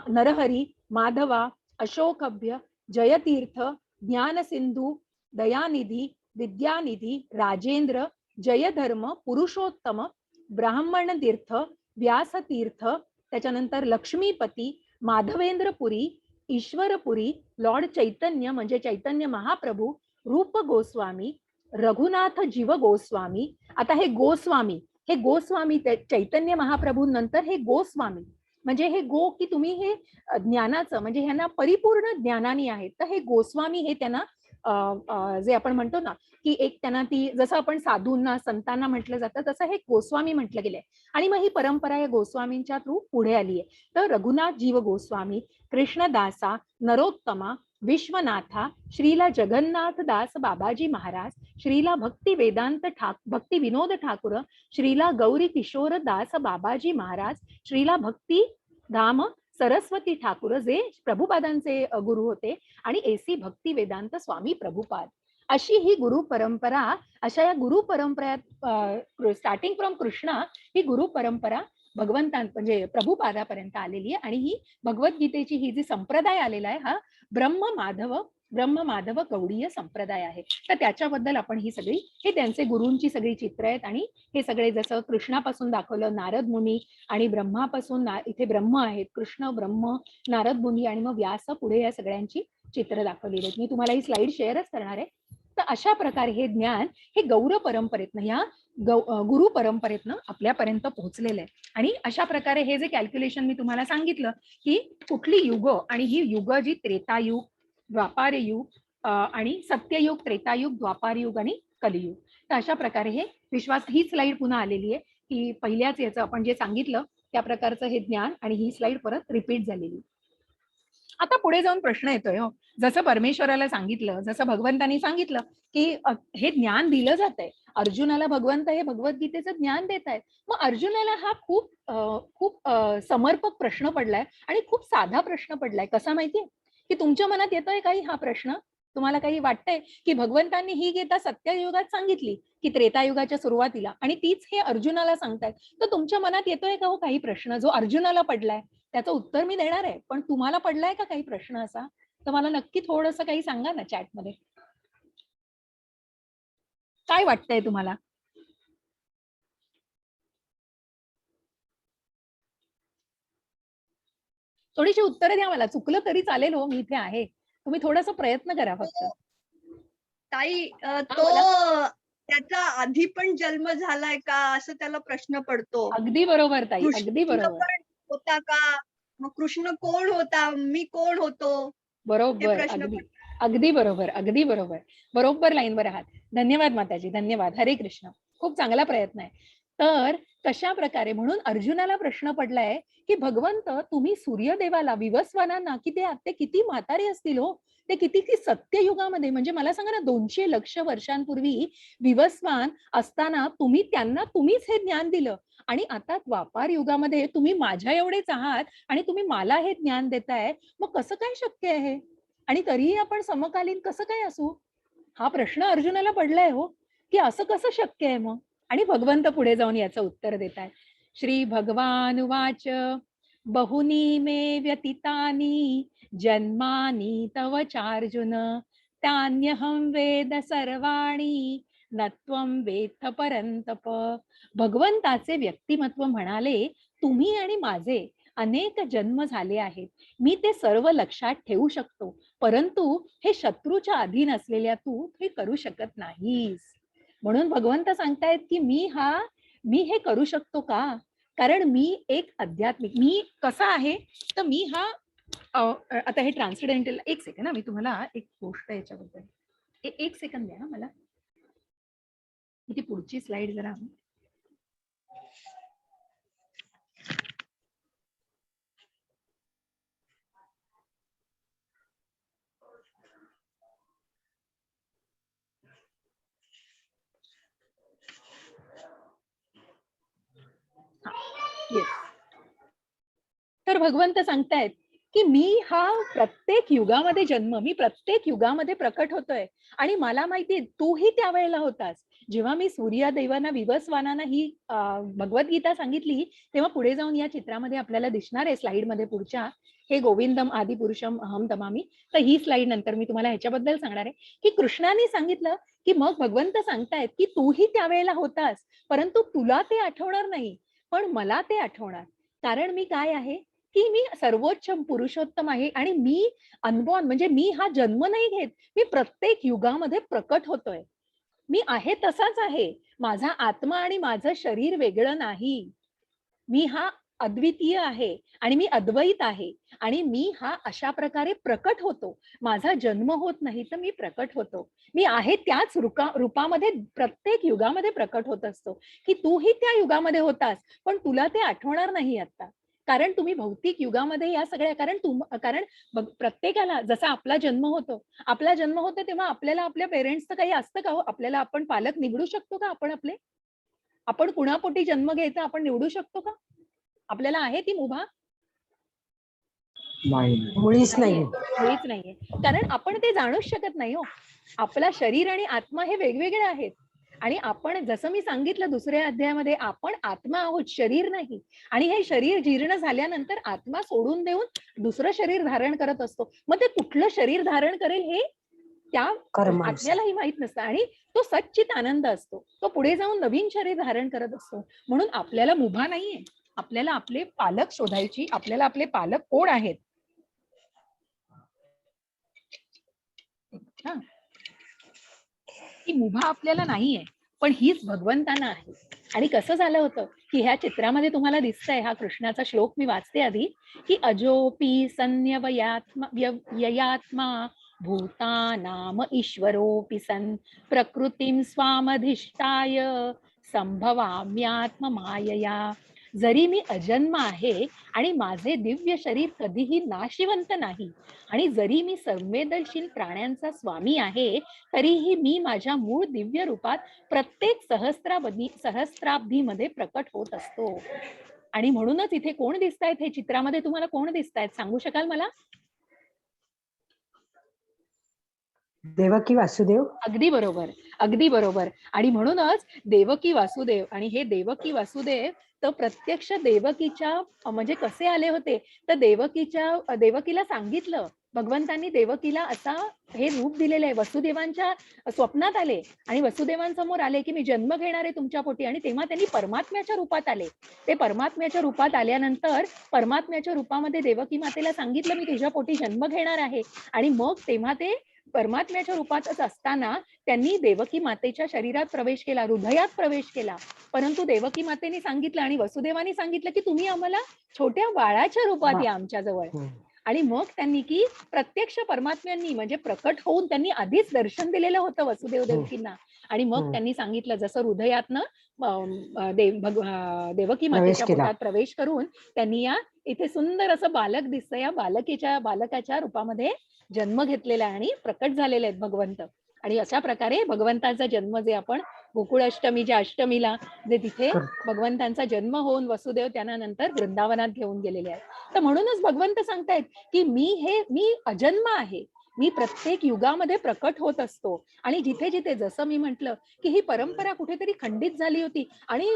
नरहरी माधवा अशोकभ्य जयतीर्थ ज्ञानसिंधू दयानिधी विद्यानिधी राजेंद्र जयधर्म पुरुषोत्तम ब्राह्मण तीर्थ व्यासतीर्थ त्याच्यानंतर लक्ष्मीपती माधवेंद्रपुरी ईश्वरपुरी लॉर्ड चैतन्य म्हणजे चैतन्य महाप्रभू रूप गोस्वामी रघुनाथ जीव गोस्वामी आता हे गोस्वामी चैतन्य महाप्रभू नंतर हे गोस्वामी म्हणजे हे गो की तुम्ही हे ज्ञानाचं म्हणजे ह्यांना परिपूर्ण ज्ञानानी आहेत तर हे गोस्वामी हे त्यांना जे आपण म्हणतो ना की एक त्यांना ती जसं आपण साधूंना संतांना म्हटलं जातं तसं हे गोस्वामी म्हटलं गेलंय आणि मग ही परंपरा या गोस्वामींच्या थ्रू पुढे आली आहे तर रघुनाथ जीव गोस्वामी कृष्णदासा नरोत्तमा विश्वनाथा श्रीला जगन्नाथ दास बाबाजी महाराज श्रीला भक्ती विनोद ठाकुर श्रीला गौरी किशोर दास बाबाजी महाराज श्रीला भक्ती धाम सरस्वती ठाकुर जे प्रभुपादांचे गुरु होते आणि एसी भक्ती वेदांत स्वामी प्रभुपाद अशी ही गुरु परंपरा अशा या गुरु परंपऱ्यात स्टार्टिंग फ्रॉम कृष्णा ही गुरु परंपरा भगवंतां म्हणजे प्रभुपादापर्यंत आलेली आहे आणि ही भगवद्गीतेची ही जी संप्रदाय आलेला आहे हा ब्रह्म माधव गौडीय संप्रदाय आहे तर त्याच्याबद्दल आपण ही सगळी हे त्यांचे गुरूंची सगळी चित्र आहेत आणि हे सगळे जसं कृष्णापासून दाखवलं नारद मुनी आणि ब्रह्मापासून इथे ब्रह्म आहेत कृष्ण ब्रह्म नारद मुनी आणि मग व्यास पुढे या सगळ्यांची चित्र दाखवलेली आहेत मी तुम्हाला ही स्लाइड शेअरच करणार आहे तर अशा प्रकारे हे ज्ञान हे गौर परंपरेतनं ह्या गुरु परंपरेतनं आपल्यापर्यंत पोहोचलेलं आहे. आणि अशा प्रकारे हे जे कॅल्क्युलेशन मी तुम्हाला सांगितलं की कुठली युग, आणि ही युग जी त्रेतायुग, द्वापार युग आणि सत्ययुग, त्रेतायुग, द्वापार युग आणि कलियुग, तर अशा प्रकारे हे विश्वास, ही स्लाइड पुन्हा आलेली आहे की पहिल्याच याचं आपण जे सांगितलं त्या प्रकारचं हे ज्ञान, आणि ही स्लाइड परत रिपीट झालेली. आता पुढे जाऊन प्रश्न येतोय हो, जसं परमेश्वराला सांगितलं, जसं भगवंतांनी सांगितलं की हे ज्ञान दिलं जात आहे अर्जुनाला, भगवंत हे भगवद्गीतेचं ज्ञान देत आहेत. मग अर्जुनाला हा खूप समर्पक प्रश्न पडलाय आणि खूप साधा प्रश्न पडलाय. कसा माहितीये की तुमच्या मनात येतोय काही हा प्रश्न? तुम्हाला काही वाटतंय की भगवंतांनी ही गीता सत्ययुगात सांगितली की त्रेतायुगाच्या सुरुवातीला, आणि तीच हे अर्जुनाला सांगतायत, तर तुमच्या मनात येतोय का हो काही प्रश्न जो अर्जुनाला पडलाय? त्याचं उत्तर मी देणार आहे, पण तुम्हाला पडलाय का काही प्रश्न असा? तर मला नक्की थोडंसं काही सांगा ना चॅटमध्ये. काय वाटतंय तुम्हाला? थोडीशी उत्तरं द्या मला. चुकलं तरी चालेल हो, मी इथे आहे. तुम्ही थोडासा प्रयत्न करा फक्त. ताई तो त्याचा आधी पण जन्म झालाय का असं त्याला प्रश्न पडतो. अगदी बरोबर ताई, अगदी कृष्ण बरोबर. पण होता का? मग कृष्ण कोण होता? मी कोण होतो? हे बरोबर, प्रश्न अगदी पडतात. अगदी बरोबर, अगदी बरोबर. बरोबर लाईनवर आहात. धन्यवाद माताजी, धन्यवाद. हरे कृष्ण. खूप चांगला प्रयत्न आहे. तर कशा प्रकारे, म्हणून अर्जुनाला प्रश्न पडलाय की भगवंत तुम्ही सूर्यदेवाला, विवस्वानांना, की ते किती म्हातारे असतील हो, ते किती की सत्ययुगामध्ये, म्हणजे मला सांगा ना 200 लक्ष वर्षांपूर्वी विवस्वान असताना तुम्हीच हे ज्ञान दिलं, आणि आता द्वापार युगामध्ये तुम्ही माझ्या एवढेच आहात आणि तुम्ही मला हे ज्ञान देताय. मग कसं काय शक्य आहे? आणि तरीही आपण समकालीन कसं काय असू? हा प्रश्न अर्जुनाला पडलाय हो, की असं कसं शक्य आहे मग? आणि भगवंत पुढे जाऊन याचं उत्तर देतायत. श्री भगवान उवाच बहुनी मे व्यतीतानि जन्मानि तव चार्जुन तान्यहं वेद सर्वाणि न त्वं वेत्थ परंतप. भगवंताचे व्यक्तिमत्व म्हणाले, तुम्ही आणि माझे अनेक जन्म झाले आहेत, मी ते सर्व लक्षात ठेवू शकतो, परंतु हे शत्रूच्या अधीन असलेल्या तू हे करू शकत नाहीस. म्हणून भगवंत सांगतायत की मी हे करू शकतो का? कारण मी एक आध्यात्मिक, मी कसा आहे, तर मी हा आता हे ट्रान्सडेंटल, एक सेकंड ना, मी तुम्हाला एक गोष्ट याच्याबद्दल, एक सेकंड द्या ना मला, ती पुढची स्लाइड जरा. येस. तर भगवंत सांगतायत की मी प्रत्येक युगामध्ये प्रकट होतोय, आणि मला माहितीये तूही त्यावेळेला होतास. जेव्हा मी सूर्यदेवांना, विवस्वानांना ही भगवद्गीता सांगितली, तेव्हा पुढे जाऊन या चित्रामध्ये आपल्याला दिसणार आहे, स्लाइडमध्ये पुढच्या, हे गोविंदम आदि पुरुषम अहम तमामी. तर ही स्लाइड नंतर मी तुम्हाला ह्याच्याबद्दल सांगणार आहे की कृष्णाने सांगितलं की मग भगवंत सांगतायत की तूही त्यावेळेला होतास, परंतु तुला ते आठवणार नाही, पण मला ते आठवणार. कारण मी काय आहे की मी सर्वोच्च पुरुषोत्तम आहे, आणि मी अनबॉर्न, म्हणजे मी हा जन्म नाही घेत, मी प्रत्येक युगामध्ये प्रकट होतोय. मी आहे तसाच आहे. माझा आत्मा आणि माझं शरीर वेगळं नाही. मी हा अद्वितीय आहे आणि मी अद्वैत आहे, आणि मी हा अशा प्रकारे प्रकट होतो. माझा जन्म होत नाही, तर मी प्रकट होतो. मी आहे त्याच रूपामध्ये प्रत्येक युगामध्ये प्रकट होत असतो. की तूही त्या युगामध्ये होतास, पण तुला ते आठवणार नाही आता, कारण तुम्ही भौतिक युगामध्ये या सगळ्या, कारण प्रत्येकाला जसा आपला जन्म होतो तेव्हा आपल्याला आपल्या पेरेंट्सचं काही असतं का हो? आपल्याला आपण पालक निवडू शकतो का? आपण कुणापोटी जन्म घ्यायचा आपण निवडू शकतो का? आपल्याला आहे ती मुभा? मुळीच नाही. मुळीच नाहीये. कारण आपण ते जाणूच शकत नाही हो. आपला शरीर आणि आत्मा हे वेगवेगळे आहेत. आणि आपण, जसं मी सांगितलं दुसऱ्या अध्यायामध्ये, आपण आत्मा आहोत, शरीर नाही. आणि हे शरीर जीर्ण झाल्यानंतर आत्मा सोडून देऊन दुसरं शरीर धारण करत असतो. मग ते कुठलं शरीर धारण करेल हे त्या आत्म्यालाही माहित नसतं, आणि तो सच्चित आनंद असतो. तो पुढे जाऊन नवीन शरीर धारण करत असतो. म्हणून आपल्याला मुभा नाहीये. आपल्याला आपले पालक शोधायची, आपल्याला आपले पालक कोण आहेत. ती मुभा आपल्याला नाहीये, पण हीच भगवंतांना आहे. आणि कसं झालं होतं की ह्या चित्रामध्ये तुम्हाला दिसतंय, हा कृष्णाचा श्लोक मी वाचते आधी, की अजोपी संन्यवयात्मा व्ययात्मा भूतानाम ईश्वरोऽपि सन् प्रकृतीं स्वामधिष्ठाय संभवाम्यात्म मायया. जरी मी अजन्म आहे आणि माझे दिव्य शरीर कधीही नाशिवंत नाही, आणि जरी मी संवेदनशील प्राण्यांचा स्वामी आहे, तरीही मी माझ्या मूळ दिव्य रूपात प्रत्येक सहस्त्राब्दीमध्ये प्रकट होत असतो. आणि म्हणूनच इथे कोण दिसतायत, हे चित्रामध्ये तुम्हाला कोण दिसतायत सांगू शकाल मला? देवकी वासुदेव. अगदी बरोबर, अगदी बरोबर. आणि म्हणूनच देवकी वासुदेव, आणि हे देवकी वासुदेव तर प्रत्यक्ष देवकीच्या म्हणजे कसे आले होते, तर देवकीला सांगितलं भगवंतांनी, देवकीला असा हे रूप दिलेलं आहे, वसुदेवांच्या स्वप्नात आले आणि वसुदेवांसमोर आले की मी जन्म घेणार आहे तुमच्या पोटी. आणि तेव्हा त्यांनी परमात्म्याच्या रूपात आले. ते परमात्म्याच्या रूपात आल्यानंतर परमात्म्याच्या रूपामध्ये देवकी मातेला सांगितलं मी तुझ्या पोटी जन्म घेणार आहे. आणि मग तेव्हा ते परमात्म्याच्या रूपातच असताना त्यांनी देवकी मातेच्या शरीरात प्रवेश केला, हृदयात प्रवेश केला. परंतु देवकी मातेने सांगितलं आणि वसुदेवानी सांगितलं की तुम्ही आम्हाला छोट्या बाळाच्या रूपात या आमच्या जवळ. आणि मग त्यांनी की प्रत्यक्ष परमात्म्यांनी म्हणजे प्रकट होऊन त्यांनी आधीच दर्शन दिलेलं होतं वसुदेव देवकींना. आणि मग त्यांनी सांगितलं जसं हृदयातनं देवकी मातेच्या पोटात प्रवेश करून त्यांनी या इथे सुंदर असं बालक दिसतं, या बालकाच्या रूपामध्ये जन्म घेतलेला आहे आणि प्रकट झालेले आहेत भगवंत. आणि अशा प्रकारे भगवंताचा जन्म जे आपण गोकुळाष्टमीच्या अष्टमीला जे तिथे भगवंतांचा जन्म होऊन वसुदेव त्यांना नंतर वृंदावनात घेऊन गेलेले आहेत. तर म्हणूनच भगवंत सांगतायत की मी अजन्म आहे, मी प्रत्येक युगामध्ये प्रकट होत असतो. आणि जिथे जिथे जसं मी म्हटलं की ही परंपरा कुठेतरी खंडित झाली होती आणि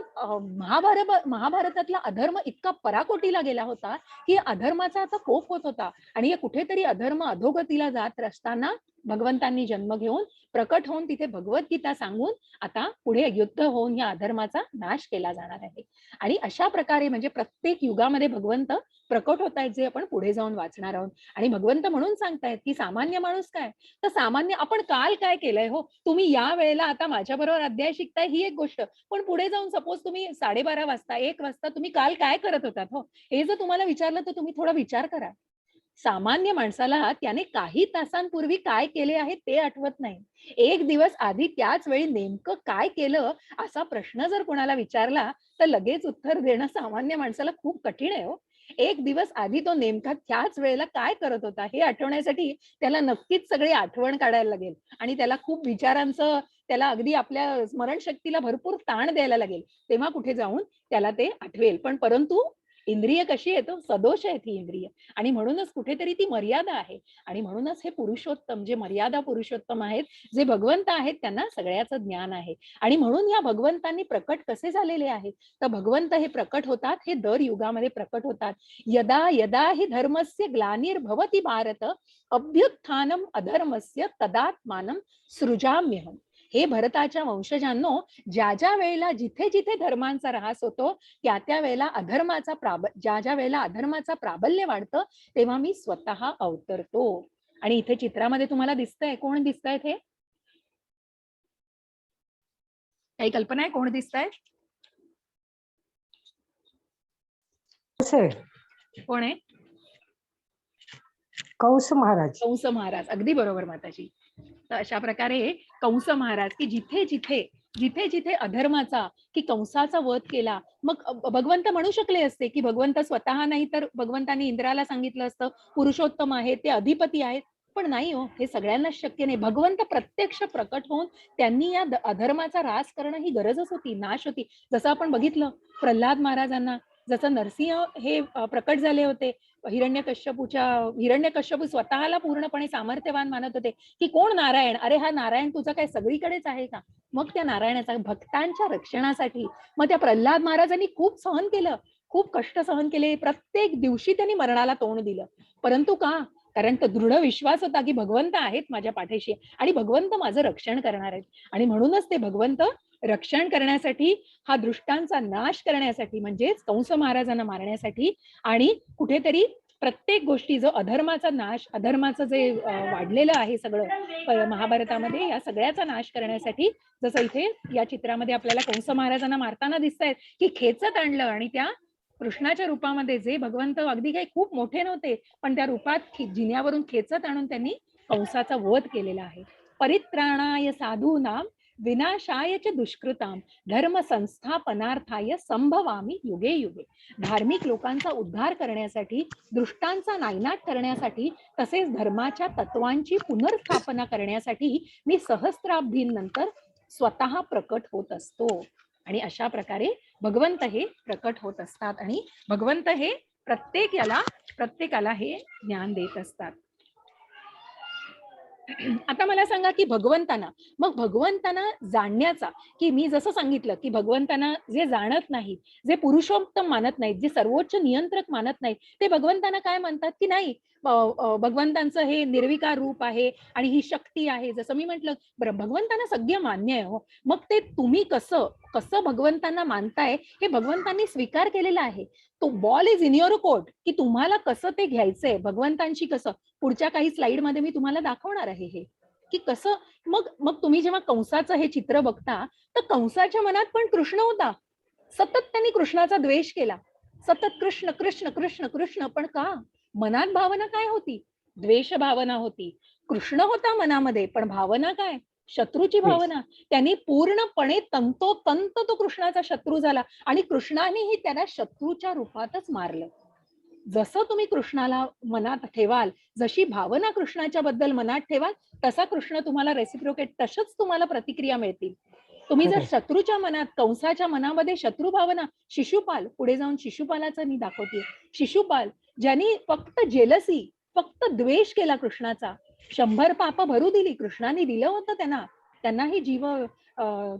महाभारतातला अधर्म इतका पराकोटीला गेला होता की अधर्माचा आता कोप होत होता. आणि कुठेतरी अधर्म अधोगतीला जात असताना भगवंतांनी जन्म घेऊन प्रकट होऊन तिथे भगवद्गीता सांगून आता पुढे युद्ध होऊन या अधर्माचा नाश केला जाणार आहे. आणि अशा प्रकारे म्हणजे प्रत्येक युगामध्ये भगवंत प्रकट होत आहेत, जे आपण पुढे जाऊन वाचणार आहोत. आणि भगवंत म्हणून सांगतायत की सामान्य माणूस काय, तर सामान्य आपण काल काय केलंय हो, तुम्ही या वेळेला आता माझ्या बरोबर अध्याय शिकताय ही एक गोष्ट, पण पुढे जाऊन सपोज तुम्ही 12:30 वाजता 1 वाजता तुम्ही काल काय करत होतात हो, हे जर तुम्हाला विचारलं तर तुम्ही थोडा विचार करा. सामान्य माणसाला त्याने काही तासांपूर्वी काय केले आहे ते आठवत नाही. एक दिवस आधी त्याच वेळी नेमकं काय केलं असा प्रश्न जर कोणाला विचारला तर लगेच उत्तर देणं सामान्य माणसाला खूप कठीण आहे हो. एक दिवस आधी तो नेमका त्याच वेळेला काय करत होता हे आठवण्यासाठी त्याला नक्कीच सगळी आठवण काढायला लागेल आणि त्याला खूप विचारांचं, त्याला अगदी आपल्या स्मरणशक्तीला भरपूर ताण द्यायला लागेल, तेव्हा कुठे जाऊन त्याला ते आठवेल. पण परंतु इंद्रिय कशी आहे, तो सदोष आहेत ही इंद्रिय. आणि म्हणूनच कुठेतरी ती मर्यादा आहे. आणि म्हणूनच हे पुरुषोत्तम जे मर्यादा पुरुषोत्तम आहेत, जे भगवंत आहेत, त्यांना सगळ्याचं ज्ञान आहे. आणि म्हणून या भगवंतांनी प्रकट कसे झालेले आहेत, तर भगवंत हे प्रकट होतात, हे दर युगामध्ये प्रकट होतात. यदा यदा हि धर्मस्य ग्लानिर्भवति भारत अभ्युत्थानम अधर्मस्य तदात्मानं सृजाम्यहम्. हे भरताच्या वंशजांनो, ज्या ज्या वेळेला जिथे जिथे धर्मांचा ऱ्हास होतो त्या त्या वेळेला ज्या ज्या वेळेला अधर्माचा प्राबल्य वाढतं तेव्हा मी स्वतः अवतरतो. आणि इथे चित्रामध्ये तुम्हाला दिसतंय, कोण दिसतायत हे? काही कल्पना आहे कोण दिसतायत? कोण आहे? कंस महाराज. कंस महाराज, अगदी बरोबर माताजी. तर अशा प्रकारे कंस महाराज की जिथे जिथे अधर्माचा की कंसाचा वध केला, मग भगवंत म्हणू शकले असते की भगवंत स्वतः नाही तर भगवंतांनी इंद्राला सांगितलं असतं पुरुषोत्तम आहे ते अधिपती आहेत, पण नाही हो, हे सगळ्यांनाच शक्य नाही. भगवंत प्रत्यक्ष प्रकट होऊन त्यांनी या अधर्माचा ह्रास करणं ही गरजच होती, नाश होती. जसं आपण बघितलं प्रल्हाद महाराजांना, जसं नरसिंह हे प्रकट झाले होते हिरण्यकश्यपू स्वतःला पूर्णपणे सामर्थ्यवान मानत होते की कोण नारायण, अरे हा नारायण तुझा काय सगळीकडेच आहे का? मग त्या नारायणाचा भक्तांच्या रक्षणासाठी मग त्या प्रल्हाद महाराजांनी खूप सहन केलं, खूप कष्ट सहन केले, प्रत्येक दिवशी त्यांनी मरणाला तोंड दिलं. परंतु का? कारण तो दृढ विश्वास होता की भगवंत आहेत माझ्या पाठीशी आणि भगवंत माझं रक्षण करणार आहेत. आणि म्हणूनच ते भगवंत रक्षण करण्यासाठी, हा दृष्टांचा नाश करण्यासाठी, म्हणजेच कंस महाराजांना मारण्यासाठी आणि कुठेतरी प्रत्येक गोष्टी, जो अधर्माचा नाश, अधर्माचं जे वाढलेलं आहे सगळं महाभारतामध्ये, या सगळ्याचा नाश करण्यासाठी, जसं इथे या चित्रामध्ये आपल्याला कंस महाराजांना मारताना दिसतायत की खेचत आणलं, आणि त्या कृष्णाच्या रूपामध्ये जे भगवंत अगदी काही खूप मोठे नव्हते, पण त्या रूपात जिन्यावरून खेचत आणून त्यांनी कंसाचा वध केलेला आहे. परित्राणाय साधूनाम विनाशाय च दुष्कृताम धर्म संस्थापनार्थाय संभवामी युगे युगे. धार्मिक लोकांचा उद्धार करण्यासाठी, दुष्टांचा नायनाट करण्यासाठी, तसेच धर्माच्या तत्वांची पुनर्स्थापना करण्यासाठी मी सहस्त्राब्दीनंतर स्वतः प्रकट होत असतो. आणि अशा प्रकारे भगवंत हे प्रकट होत असतात, आणि भगवंत हे प्रत्येकाला हे ज्ञान देत असतात. आता मला सांगा की भगवंतांना जाणण्याचा, की मी जसं सांगितलं की भगवंतांना जे जाणत नाहीत, जे पुरुषोत्तम मानत नाहीत, जे सर्वोच्च नियंत्रक मानत नाहीत, ते भगवंतांना काय म्हणतात की नाही, भगवंतांचं हे निर्विकार रूप आहे आणि ही शक्ती आहे. जसं मी म्हटलं, बरं, भगवंतांना सगळं मान्य आहे हो, मग ते तुम्ही कसं कसं भगवंतांना मानताय हे भगवंतांनी स्वीकार केलेला आहे. तो ball is in your court, की तुम्हाला कसं ते घ्यायचंय भगवंतांशी. कसं, पुढच्या काही स्लाइड मध्ये मी तुम्हाला दाखवणार आहे हे, की कसं. मग मग तुम्ही जेव्हा कंसाचं हे चित्र बघता, तर कंसाच्या मनात पण कृष्ण होता. सतत त्यांनी कृष्णाचा द्वेष केला, सतत कृष्ण कृष्ण कृष्ण कृष्ण. पण का? मनात भावना काय होती? द्वेष भावना होती. कृष्ण होता मनामध्ये, पण भावना काय? शत्रूची भावना. त्यांनी पूर्णपणे तंतोतंत तो कृष्णाचा शत्रू झाला, आणि कृष्णानेही त्याला शत्रूच्या रूपातच मारलं. जसं तुम्ही कृष्णाला मनात ठेवाल, जशी भावना कृष्णाच्या बद्दल मनात ठेवाल, तसा कृष्ण तुम्हाला रेसिप्रोकेट, तसंच तुम्हाला प्रतिक्रिया मिळतील. तुम्ही जर शत्रूच्या मनात, कंसाच्या मनामध्ये शत्रू भावना, शिशुपाल, पुढे जाऊन शिशुपालाचं मी दाखवते. शिशुपाल ज्यांनी फक्त जेलसी, फक्त द्वेष केला कृष्णाचा, 100 पाप भरू दिली, कृष्णाने दिलं होतं त्यांनाही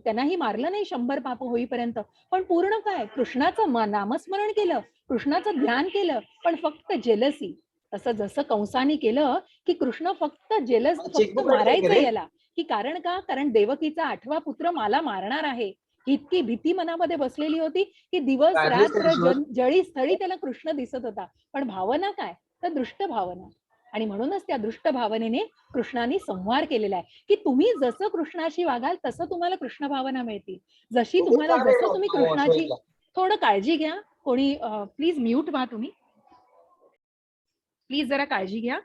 त्यांनाही मारलं नाही 100 पाप होईपर्यंत, पण पूर्ण काय, कृष्णाचं नामस्मरण केलं, कृष्णाचं ध्यान केलं, पण फक्त जेलसी. तसं जसं कंसाने केलं, की कृष्ण फक्त जेलस, फक्त मारायचं याला, की कारण का, कारण देवकीचा 8वा पुत्र मला मारणार आहे, इतकी भीती मनामध्ये बसलेली होती, की दिवस रात्र जळी स्थळी त्याला कृष्ण दिसत होता. पण भावना काय, तर दृष्ट भावना. आणि म्हणूनच त्या दृष्ट भावनेने कृष्णाने संहार केलेला आहे, की तुम्ही जसं कृष्णाशी वागाल तसं तुम्हाला कृष्ण भावना मिळतील. जशी तुम्हाला, जसं तुम्ही कृष्णाची, थोडं काळजी घ्या. कोणी प्लीज म्यूट व्हा, तुम्ही प्लीज जरा काळजी घ्या.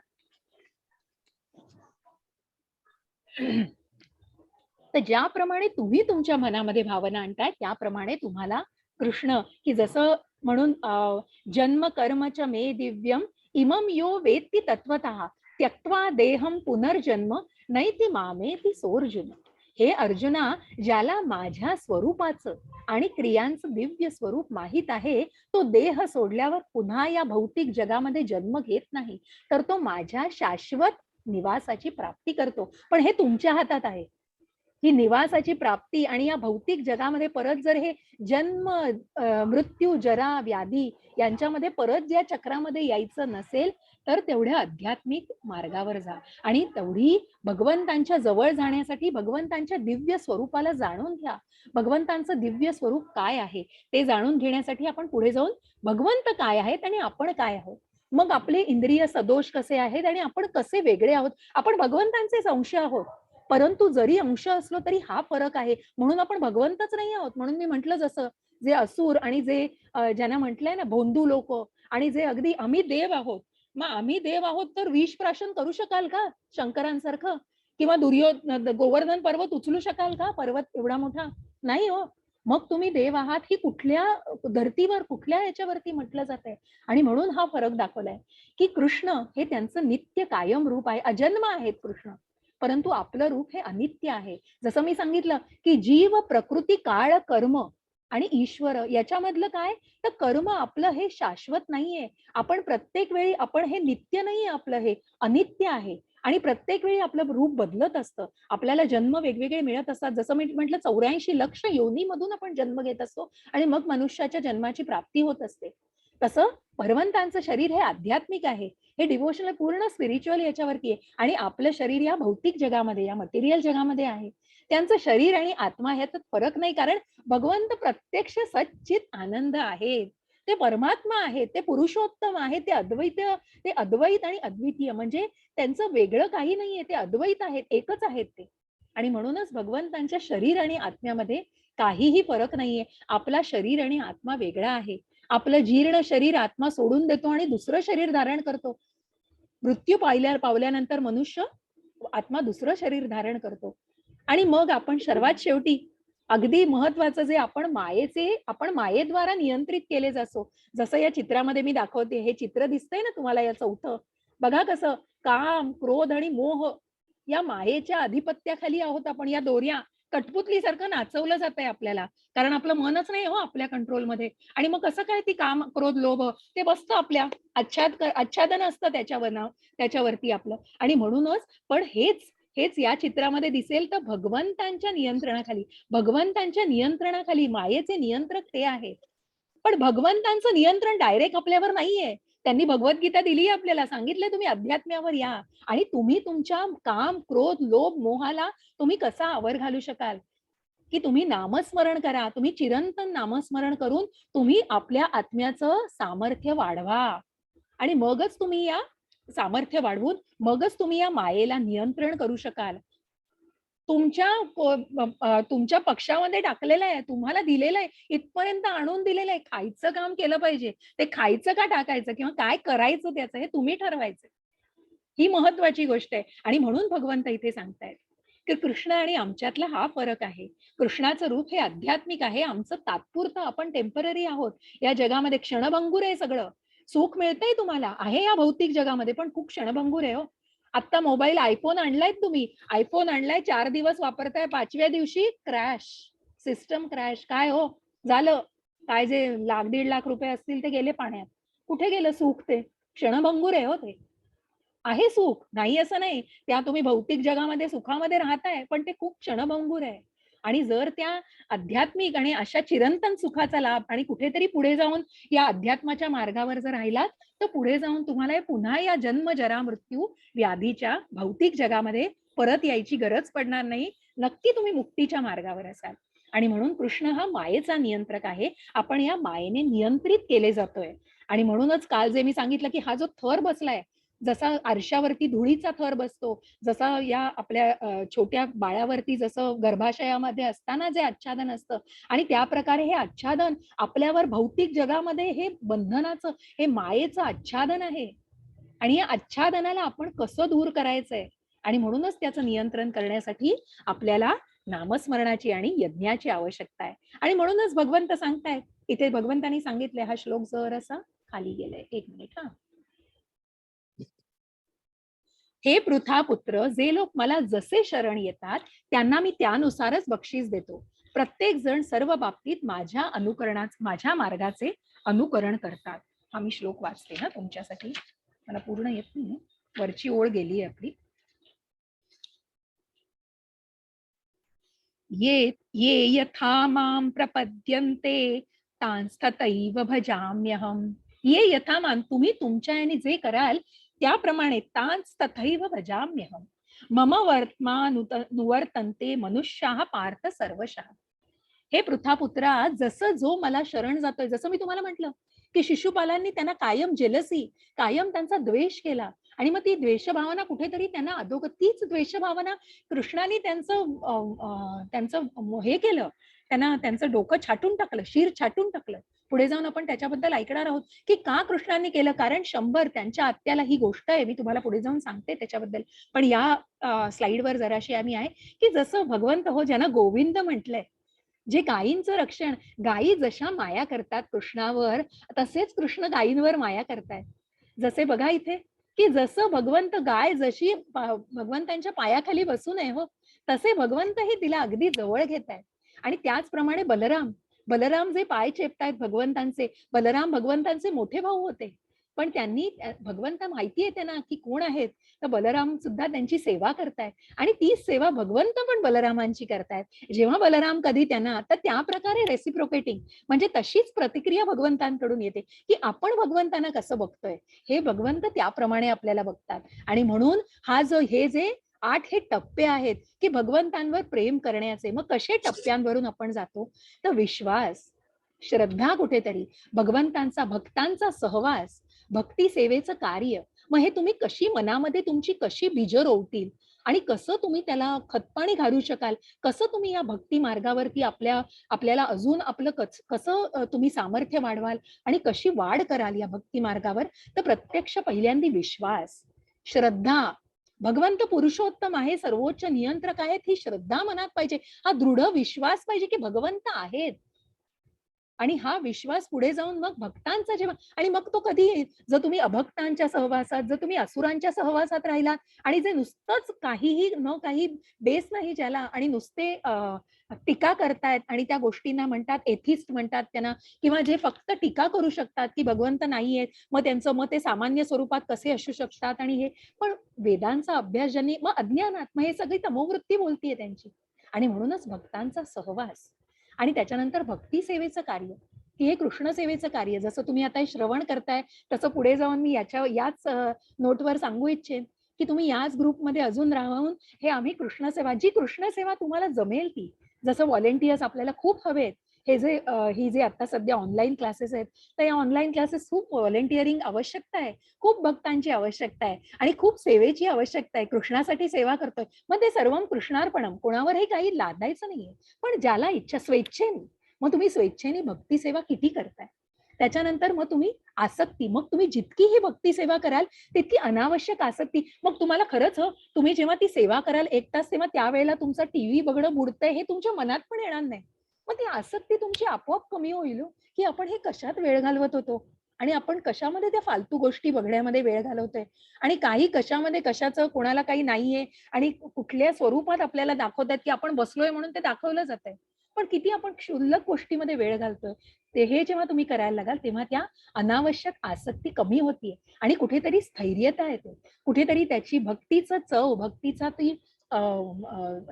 तर ज्याप्रमाणे तुम्ही तुमच्या मनामध्ये भावना आणताय, त्याप्रमाणे तुम्हाला कृष्ण, की जसं म्हणून जन्म कर्मच मे दिव्यम इमम यो वेत्ति तत्वतः त्यक्त्वा देहम पुनर्जन्म नैति मामेति सोर्जुन. हे अर्जुना, ज्याला माझ्या स्वरूपाचं आणि क्रियांचं दिव्य स्वरूप माहित आहे, तो देह सोडल्यावर पुन्हा या भौतिक जगामध्ये जन्म घेत नाही, तर तो माझ्या शाश्वत निवासाची प्राप्ती करतो. पण हे तुमच्या हातात आहे, ही निवासाची प्राप्ती. आणि या भौतिक जगामध्ये परत जर हे जन्म, मृत्यू, जरा, व्याधी यांच्यामध्ये परत या चक्रामध्ये यायचं नसेल, तर तेवढ्या आध्यात्मिक मार्गावर जा, आणि तेवढी भगवंतांच्या जवळ जाण्यासाठी भगवंतांच्या दिव्य स्वरूपाला जाणून घ्या. भगवंतांचं दिव्य स्वरूप काय आहे ते जाणून घेण्यासाठी आपण पुढे जाऊन भगवंत काय आहेत आणि आपण काय आहोत, मग आपले इंद्रिय सदोष कसे आहेत आणि आपण कसे वेगळे आहोत. आपण भगवंतांचे अंश आहोत, परंतु जरी अंश असलो तरी हा फरक आहे, म्हणून आपण भगवंतच नाही आहोत. म्हणून मी म्हटलं, जसं जे असुर आणि जे ज्यांना म्हटलंय ना भोंदू लोक, आणि जे अगदी आम्ही देव आहोत, मग आम्ही देव आहोत तर विष प्राशन करू शकाल का शंकरांसारखं, किंवा गोवर्धन पर्वत उचलू शकाल का, पर्वत एवढा मोठा? नाही हो. मग तुम्ही देव आहात ही कुठल्या धर्तीवर, कुठल्या याच्यावरती म्हटलं जात आहे. आणि म्हणून हा फरक दाखवलाय, की कृष्ण हे त्यांचं नित्य कायम रूप आहे, अजन्म आहेत कृष्ण, परंतु आपलं रूप हे अनित्य आहे. जसं मी सांगितलं, की जीव, प्रकृती, काळ, कर्म आणि ईश्वर याच्यामधलं काय, तर कर्म आपलं हे शाश्वत नाहीये. आपण प्रत्येक वेळी, आपण हे नित्य नाहीये, आपलं हे अनित्य आहे. आणि प्रत्येक वेळी आपलं रूप बदलत असतं, आपल्याला जन्म वेगवेगळे मिळत असतात. जसं मी म्हटलं, 84 लक्ष योनीमधून आपण जन्म घेत असतो, आणि मग मनुष्याच्या जन्माची प्राप्ती होत असते. तसं भगवंतांचं शरीर हे आध्यात्मिक आहे, हे डिव्होशनल, पूर्ण स्पिरिच्युअल याच्यावरती आहे. आणि आपलं शरीर या भौतिक जगामध्ये, या मटेरियल जगामध्ये आहे. त्यांचं शरीर आणि आत्मा ह्यात फरक नाही, कारण भगवंत प्रत्यक्ष सच्चित आनंद आहे. ते परमात्मा आहेत, ते पुरुषोत्तम आहेत, ते अद्वैत आणि अद्वितीय, म्हणजे त्यांचं वेगळं काही नाहीये, ते अद्वैत आहेत, एकच आहेत ते. आणि म्हणूनच भगवंतांच्या शरीर आणि आत्म्यामध्ये काहीही फरक नाहीये. आपला शरीर आणि आत्मा वेगळा आहे. आपलं जीर्ण शरीर आत्मा सोडून देतो आणि दुसरं शरीर धारण करतो. मृत्यू पावल्यानंतर मनुष्य आत्मा दुसरं शरीर धारण करतो. आणि मग आपण सर्वात शेवटी अगदी महत्वाचं जे आपण मायेद्वारा नियंत्रित केले जातो. जसं या चित्रामध्ये मी दाखवते, हे चित्र दिसतंय ना तुम्हाला या चौथं, बघा कसं काम, क्रोध आणि मोह या मायेच्या अधिपत्याखाली आहोत आपण. या दोऱ्या कठपुतलीसारखं नाचवलं जातंय आपल्याला, कारण आपलं मनच नाही हो आपल्या कंट्रोलमध्ये. आणि मग कसं काय ती काम, क्रोध, लोभ ते बसतं आपल्या आच्छादन असतं त्याच्यावरती आपलं. आणि म्हणूनच पण हेच या चित्रामध्ये दिसेल तर भगवंतांच्या नियंत्रणाखाली मायेचे नियंत्रक ते आहेत. पण भगवंतांचं नियंत्रण डायरेक्ट आपल्यावर नाहीये. त्यांनी भगवद्गीता दिली आपल्याला, सांगितलंय तुम्ही अध्यात्म्यावर या आणि तुम्ही तुमच्या काम, क्रोध, लोभ, मोहाला तुम्ही कसा आवर घालू शकाल, की तुम्ही नामस्मरण करा. तुम्ही चिरंतन नामस्मरण करून तुम्ही आपल्या आत्म्याचं सामर्थ्य वाढवा आणि मगच तुम्ही या सामर्थ्य वाढवून मगच तुम्ही या मायेला नियंत्रण करू शकाल. तुमच्या पक्षामध्ये टाकलेलं आहे, तुम्हाला दिलेलं आहे, इथपर्यंत आणून दिलेलं आहे. खायचं काम केलं पाहिजे. ते खायचं का टाकायचं किंवा काय करायचं त्याचं हे तुम्ही ठरवायचं. ही महत्वाची गोष्ट आहे. आणि म्हणून भगवंत इथे सांगतायत की कृष्ण आणि आमच्यातला हा फरक आहे. कृष्णाचं रूप हे आध्यात्मिक आहे, आमचं तात्पुरतं, आपण टेम्पररी आहोत. या जगामध्ये क्षणभंगूर आहे सगळं. सुख मिळतंय तुम्हाला, आहे या भौतिक जगामध्ये, पण खूप क्षणभंगूर आहे हो. आता मोबाईल आयफोन आणलाय तुम्ही, आयफोन आणलाय, 4 दिवस वापरताय, 5व्या दिवशी क्रॅश, सिस्टम क्रॅश. काय हो झालं? काय जे लाख 1.5 लाख रुपये असतील ते गेले पाण्यात. कुठे गेलं सुख? ते क्षणभंगूर आहे हो. ते आहे सुख, नाही असं नाही. त्या तुम्ही भौतिक जगामध्ये सुखामध्ये राहताय, पण ते खूप क्षणभंगूर आहे. आणि जर त्या आध्यात्मिक आणि अशा चिरंतन सुखाचा लाभ आणि कुठेतरी पुढे जाऊन या अध्यात्माच्या मार्गावर जर राहिलात, तर पुढे जाऊन तुम्हाला पुन्हा या जन्म, जरा, मृत्यू, व्याधीच्या भौतिक जगामध्ये परत यायची गरज पडणार नाही. नक्की तुम्ही मुक्तीच्या मार्गावर असाल. आणि म्हणून कृष्ण हा मायेचा नियंत्रक आहे. आपण या मायेने नियंत्रित केले जातोय. आणि म्हणूनच काल जे मी सांगितलं की हा जो थर बसलाय, जसा आरशावरती धुळीचा थर बसतो, जसा या आपल्या छोट्या बाळावरती जसं गर्भाशयामध्ये असताना जे आच्छादन असतं, आणि त्या प्रकारे हे आच्छादन आपल्यावर भौतिक जगामध्ये हे बंधनाचं, हे मायेचं आच्छादन आहे. आणि या आच्छादनाला आपण कसं दूर करायचंय, आणि म्हणूनच त्याचं नियंत्रण करण्यासाठी आपल्याला नामस्मरणाची आणि यज्ञाची आवश्यकता आहे. आणि म्हणूनच भगवंत सांगतायत इथे, भगवंतांनी सांगितलंय, हा श्लोक जरासा खाली गेलाय, 1 मिनिट हा. हे पृथा पुत्र, जे लोक मला जसे शरण येतात त्यांना मी त्यानुसारच बक्षीस देतो. प्रत्येक जण सर्व बाबतीत माझ्या मार्गाचे अनुकरण करतात. हा मी श्लोक वाचते ना तुमच्यासाठी, मला पूर्ण येत नाही, वरची ओळ गेली आपली. ये यथा मां प्रपद्यन्ते तांस्तथैव भजाम्यहम. ये यथा मां, तुम्ही तुमच्या याने जे कराल त्याप्रमाणे, तांस्तथैव भजाम्यहम. मम वर्त्मानुवर्तन्ते मनुष्याः पार्थ सर्वशः. हे पृथापुत्रा, जसं जो मला शरण जातोय, जसं मी तुम्हाला म्हटलं की शिशुपालांनी त्यांना कायम जेलसी, कायम त्यांचा द्वेष केला, आणि मग ती द्वेषभावना कुठेतरी त्यांना तीच द्वेषभावना कृष्णाने त्यांचं हे केलं, त्यांना त्यांचं डोकं छाटून टाकलं, शिर छाटून टाकलं. पुढे जाऊन आपण त्याच्याबद्दल ऐकणार आहोत की का कृष्णाने केलं. कारण 100 त्यांच्या आत्याला ही गोष्ट आहे, मी तुम्हाला पुढे जाऊन सांगते त्याच्याबद्दल. पण या स्लाइडवर जराशी आम्ही आहे की जसं भगवंत हो, ज्यांना गोविंद म्हटलंय, जे गायींचं रक्षण, गायी जशा माया करतात कृष्णावर, तसेच कृष्ण गायींवर माया करतायत. जसे बघा इथे की जसं भगवंत, गाय जशी भगवंतांच्या पायाखाली बसू नये हो, तसे भगवंत हे तिला अगदी जवळ घेत आहेत. आणि त्याचप्रमाणे बलराम जे पाय चेपतायत भगवंतांचे, बलराम भगवंतांचे मोठे भाऊ होते, पण त्यांनी भगवंत माहितीये त्यांना की कोण आहेत, तर बलराम सुद्धा त्यांची सेवा करतायत, आणि तीच सेवा भगवंत पण बलरामांची करतायत. जेव्हा बलराम कधी त्यांना, तर त्या प्रकारे रेसिप्रोकेटिंग, म्हणजे तशीच प्रतिक्रिया भगवंतांकडून येते की आपण भगवंतांना कसं बघतोय, हे भगवंत त्याप्रमाणे आपल्याला बघतात. आणि म्हणून हे जे 8 हे टप्पे आहेत की भगवंतांवर प्रेम करण्याचे. मग कसे टप्प्यांवरून आपण जातो, तर विश्वास, श्रद्धा कुठेतरी, भगवंतांचा भक्तांचा सहवास, भक्ती सेवेचं कार्य. मग हे तुम्ही कशी मनामध्ये तुमची कशी बीज रोवतील आणि कसं तुम्ही त्याला खतपाणी घालू शकाल, कसं तुम्ही या भक्ती मार्गावरती आपल्याला अजून आपलं कसं तुम्ही सामर्थ्य वाढवाल आणि कशी वाढ कराल या भक्ती मार्गावर, तर प्रत्यक्ष पहिल्यांदा विश्वास, श्रद्धा, भगवंत पुरुषोत्तम आहे, सर्वोच्च नियंत्रक आहेत, ही श्रद्धा मनात पाहिजे, हा दृढ विश्वास पाहिजे की भगवंत आहेत. आणि हा विश्वास पुढे जाऊन मग भक्तांचा जेव्हा, आणि मग तो कधी येईल, जर तुम्ही अभक्तांच्या सहवासात, जर तुम्ही असुरांच्या सहवासात राहिलात आणि जे नुसतंच काहीही न काही बेस नाही ज्याला, आणि नुसते टीका करतायत आणि त्या गोष्टींना म्हणतात एथिस्ट म्हणतात त्यांना, किंवा जे फक्त टीका करू शकतात की भगवंत नाहीयेत, मग त्यांचं मत ते सामान्य स्वरूपात कसे असू शकतात, आणि हे पण वेदांचा अभ्यास ज्यांनी, मग अज्ञानात, मग हे सगळी तमोवृत्ती बोलतीये त्यांची. आणि म्हणूनच भक्तांचा सहवास आणि त्याच्यानंतर भक्ती सेवेचं कार्य, की हे कृष्ण सेवेचं कार्य, जसं तुम्ही आता श्रवण करताय तसं पुढे जाऊन मी याच नोटवर सांगू इच्छेन की तुम्ही याच ग्रुपमध्ये अजून राहून हे आम्ही कृष्णसेवा, जी कृष्णसेवा तुम्हाला जमेल ती, जसं व्हॉलेंटियर्स आपल्याला खूप हवेत, हे जे ही जे आता सध्या ऑनलाईन क्लासेस आहेत, तर या ऑनलाईन क्लासेस खूप व्हॉलेंटिअरिंग आवश्यकता आहे, खूप भक्तांची आवश्यकता आहे आणि खूप सेवेची आवश्यकता आहे. कृष्णासाठी सेवा करतोय, मग ते सर्व कृष्णार्पणम, कोणावरही काही लादायचं नाहीये, पण ज्याला इच्छा स्वेच्छेने, मग तुम्ही स्वेच्छेने भक्ती सेवा किती करताय, त्याच्यानंतर मग तुम्ही आसक्ती, मग तुम्ही जितकी ही भक्ती सेवा कराल तितकी अनावश्यक आसक्ती, मग तुम्हाला खरंच तुम्ही जेव्हा ती सेवा कराल 1 तास, तेव्हा त्यावेळेला तुमचा टीव्ही बघणं बुडतंय हे तुमच्या मनात पण येणार नाही. मग ती आसक्ती तुमची आपोआप कमी होईल, की आपण हे कशात वेळ घालवत होतो आणि आपण कशामध्ये त्या फालतू गोष्टी बघण्यामध्ये वेळ घालवतोय, आणि काही कशामध्ये कशाचं कोणाला काही नाहीये, आणि कुठल्या स्वरूपात आपल्याला दाखवतात की आपण बसलोय म्हणून ते दाखवलं जातंय, पण किती आपण क्षुल्लक गोष्टीमध्ये वेळ घालतोय. ते हे जेव्हा तुम्ही करायला लागाल तेव्हा त्या अनावश्यक आसक्ती कमी होतीये आणि कुठेतरी स्थैर्यता येते, कुठेतरी त्याची भक्तीचं चव, भक्तीचा ती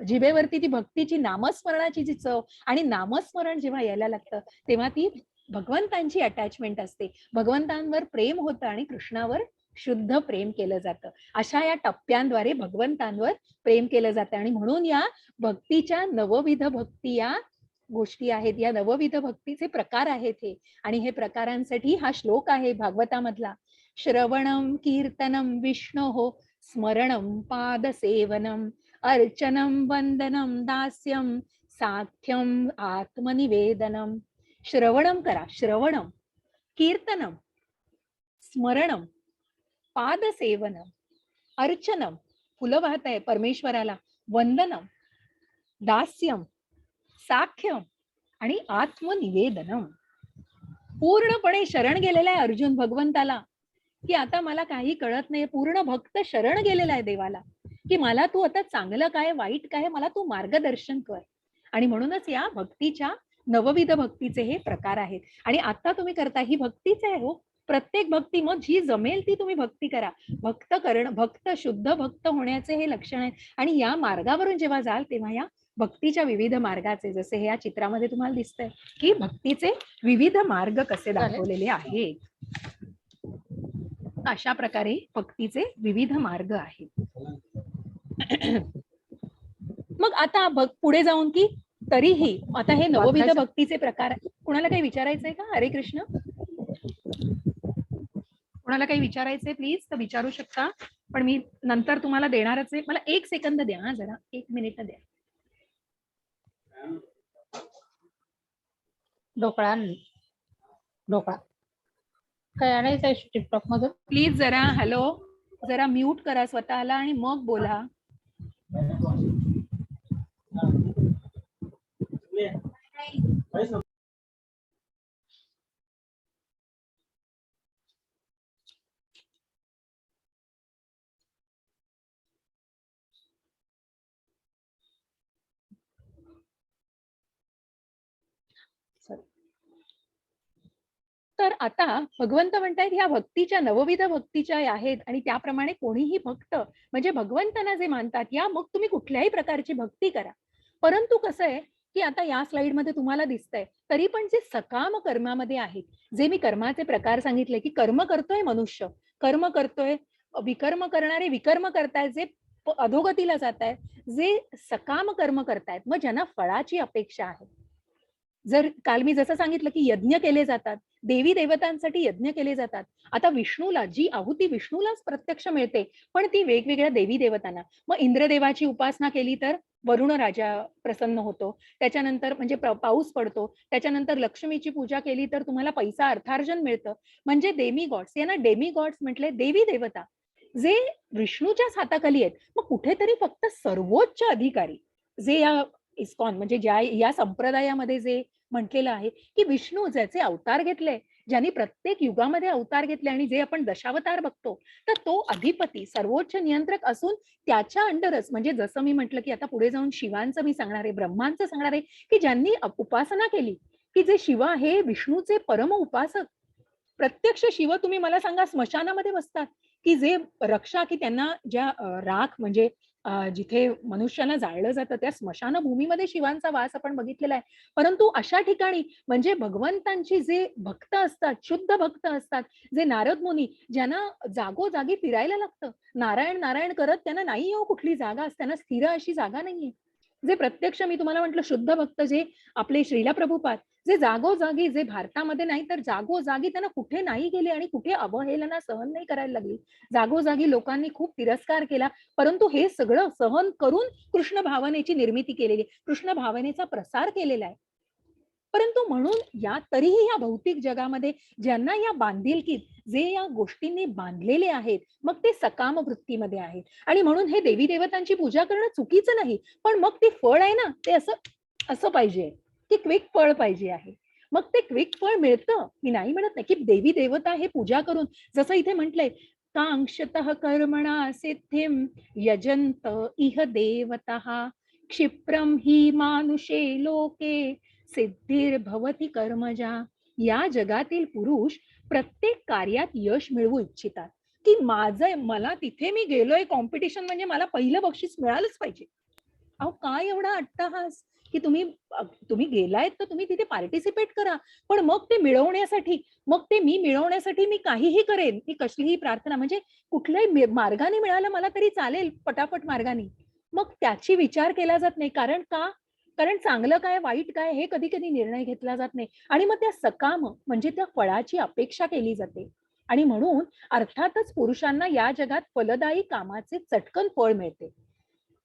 जिभेवरती ती भक्तीची नामस्मरणाची जी चव, आणि नामस्मरण जेव्हा यायला लागतं तेव्हा ती भगवंतांची अटॅचमेंट असते, भगवंतांवर प्रेम होतं आणि कृष्णावर शुद्ध प्रेम केलं जातं. अशा या टप्प्यांद्वारे भगवंतांवर प्रेम केलं जातं, आणि म्हणून या भक्तीच्या नवविध भक्ती या गोष्टी आहेत, या नवविध भक्तीचे प्रकार आहेत हे, आणि हे प्रकारांसाठी हा श्लोक आहे भागवतामधला. श्रवणम कीर्तनम विष्णोः स्मरणम पादसेवनम अर्चनम वंदनम दास्यम साख्यम आत्मनिवेदनम. श्रवणम करा, श्रवणम, कीर्तनम, स्मरणम, पादसेवनम, अर्चनम, फुलं वाहत आहे परमेश्वराला, वंदनम, दास्यम, साख्यम आणि आत्मनिवेदनम. पूर्णपणे शरण गेलेला आहे अर्जुन भगवंताला, की आता मला काही कळत नाही, पूर्ण भक्त शरण गेलेला आहे देवाला, की मला तू आता चांगलं काय वाईट काय मला तू मार्गदर्शन कर. आणि म्हणूनच या भक्तीच्या नवविध भक्तीचे हे प्रकार आहेत, आणि आता तुम्ही करता ही भक्तीच आहे हो. प्रत्येक भक्ती, मग जी जमेल ती तुम्ही भक्ती करा. भक्त शुद्ध भक्त होण्याचे हे लक्षण आहे, आणि या मार्गावरून जेव्हा जाल तेव्हा या भक्तीच्या विविध मार्गाचे, जसे हे या चित्रामध्ये तुम्हाला दिसतंय की भक्तीचे विविध मार्ग कसे दाखवलेले आहेत, अशा प्रकारे भक्तीचे विविध मार्ग आहेत. मग आता पुढे जाऊन की तरीही आता हे नवविध भक्तीचे प्रकार, कुणाला काही विचारायचंय का? हरे कृष्ण, कुणाला काही विचारायचंय प्लीज तर विचारू शकता, पण मी नंतर तुम्हाला देणारच आहे. मला 1 सेकंद द्या, हा जरा 1 मिनिट द्या. ढोकळा ढोकळा काय आणायचं टिकटॉक मधून? प्लीज जरा हॅलो, जरा म्यूट करा स्वतःला आणि मग बोला. तर आता भगवंत म्हणतायत ह्या भक्तीच्या नवविध भक्तीच्या आहेत, आणि त्याप्रमाणे कोणीही भक्त म्हणजे भगवंतांना जे मानतात, या मग तुम्ही कुठल्याही प्रकारची भक्ती करा. परंतु कसं आहे की आता या स्लाइड मध्ये तुम्हाला दिसतंय तरी पण जे सकाम कर्मामध्ये आहेत, जे मी कर्माचे प्रकार सांगितले की कर्म करतोय मनुष्य, कर्म करतोय, विकर्म करणारे विकर्म करतायत, जे अधोगतीला जात आहेत, जे सकाम कर्म करतायत, मग ज्यांना फळाची अपेक्षा आहे, जर काल मी जसं सांगितलं की यज्ञ केले जातात, देवी देवतांसाठी यज्ञ केले जातात. आता विष्णूला जी आहुती विष्णूलाच प्रत्यक्ष मिळते, पण ती वेगवेगळ्या देवी देवतांना. मग इंद्रदेवाची उपासना केली तर वरुण राजा प्रसन्न होतो. त्याच्यानंतर म्हणजे पाऊस पडतो. त्याच्यानंतर लक्ष्मीची पूजा केली तर तुम्हाला पैसा अर्थार्जन मिळतं. म्हणजे डेमी गॉड्स, यांना डेमी गॉड्स म्हटले, देवी देवता जे विष्णूच्याच हाताखाली आहेत. मग कुठेतरी फक्त सर्वोच्च अधिकारी जे या इस्कॉन म्हणजे ज्या या संप्रदायामध्ये जे म्हटलेलं आहे की विष्णू ज्याचे अवतार घेतले, ज्यांनी प्रत्येक युगामध्ये अवतार घेतले आणि जे आपण दशावतार बघतो, तर तो अधिपती सर्वोच्च नियंत्रक असून त्याच्या अंडरच म्हणजे जसं मी म्हटलं की आता पुढे जाऊन शिवांचं मी सांगणार आहे, ब्रह्मांचं सांगणार आहे की ज्यांनी उपासना केली की जे शिव हे विष्णूचे परम उपासक. प्रत्यक्ष शिव तुम्ही मला सांगा स्मशानामध्ये बसतात की जे रक्षा की त्यांना ज्या राख म्हणजे जिथे मनुष्याला जाळलं जातं त्या स्मशानभूमीमध्ये शिवांचा वास आपण बघितलेला आहे. परंतु अशा ठिकाणी म्हणजे भगवंतांची जे भक्त असतात, शुद्ध भक्त असतात, जे नारद मुनी ज्यांना जागोजागी फिरायला लागतं, नारायण नारायण करत त्यांना नाही हो कुठली जागा, त्यांना स्थिर अशी जागा नाहीये. जे प्रत्यक्ष मी तुम्हाला म्हटलं शुद्ध भक्त जे आपले श्रीला प्रभुपाद जे जागोजागी जे भारतामध्ये नाही तर जागोजागी त्यांना कुठे नाही गेले आणि कुठे अवहेलना सहन नाही करायला लागली. जागोजागी लोकांनी खूप तिरस्कार केला, परंतु हे सगळं सहन करून कृष्ण भावनेची निर्मिती केलेली, कृष्ण भावनेचा प्रसार केलेला आहे. परंतु म्हणून या तरीही या भौतिक जगामध्ये ज्यांना या बांधिलकीत जे या गोष्टींनी बांधलेले आहेत, मग ते सकाम वृत्तीमध्ये आहेत आणि म्हणून हे देवी देवतांची पूजा करणं चुकीचं नाही, पण मग ते फळ आहे ना ते असं असं पाहिजे की क्विक फळ पाहिजे आहे. मग ते क्विक फळ मिळतं, मी नाही म्हणत नाही की देवी देवता हे पूजा करून जसं इथे म्हटलंय कांक्षतः कर्मणा सिद्धिं यजंत इह देवतः क्षिप्रम ही मानुषे लोके सिद्धिर्भवती कर्मजा. या जगातील पुरुष प्रत्येक कार्यात यश मिळवू इच्छितात की मला तिथे मी गेलोय कॉम्पिटिशन म्हणजे मला पहिलं बक्षीस मिळालंच पाहिजे. अहो काय एवढा अट्टहास की तुम्ही तुम्ही गेलायत तर तुम्ही तिथे पार्टिसिपेट करा, पण मग ते मिळवण्यासाठी मग ते मी मिळवण्यासाठी मी काहीही करेन, मी कसलीही प्रार्थना म्हणजे कुठल्याही मार्गाने मिळालं मला तरी चालेल, पटापट मार्गाने. मग त्याची विचार केला जात नाही. कारण का? कारण चांगलं काय वाईट काय हे कधी कधी निर्णय घेतला जात नाही आणि मग त्या सकाम म्हणजे त्या फळाची अपेक्षा केली जाते. आणि म्हणून अर्थातच पुरुषांना या जगात फलदायी कामाचे चटकन फळ मिळते.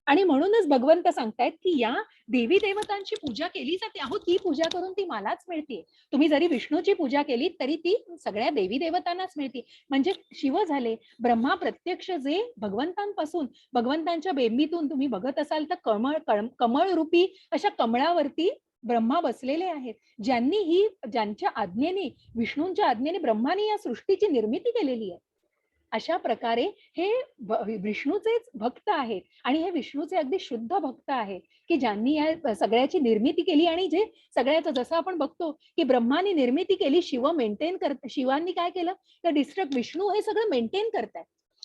आणि म्हणूनच भगवंत सांगतायत की या देवी देवतांची पूजा केली जाते. अहो ती पूजा करून ती मलाच मिळते. तुम्ही जरी विष्णूची पूजा केली तरी ती सगळ्या देवी देवतांनाच मिळते. म्हणजे शिव झाले, ब्रह्मा प्रत्यक्ष जे भगवंतांपासून भगवंतांच्या बेंबीतून तुम्ही बघत असाल तर कमळ रूपी अशा कमळावरती ब्रह्मा बसलेले आहेत, ज्यांच्या आज्ञेने विष्णूंच्या आज्ञेने ब्रह्माने या सृष्टीची निर्मिती केलेली आहे. अशा प्रकारे हे विष्णूचेच भक्त आहेत आणि हे विष्णूचे अगदी शुद्ध भक्त आहेत की ज्यांनी या सगळ्याची निर्मिती केली आणि जे सगळ्याचं जसं आपण बघतो की ब्रह्माने निर्मिती केली, शिव मेंटेन करत, शिवांनी काय केलं तर डिस्ट्रक्ट, विष्णू हे सगळं मेंटेन करतायत.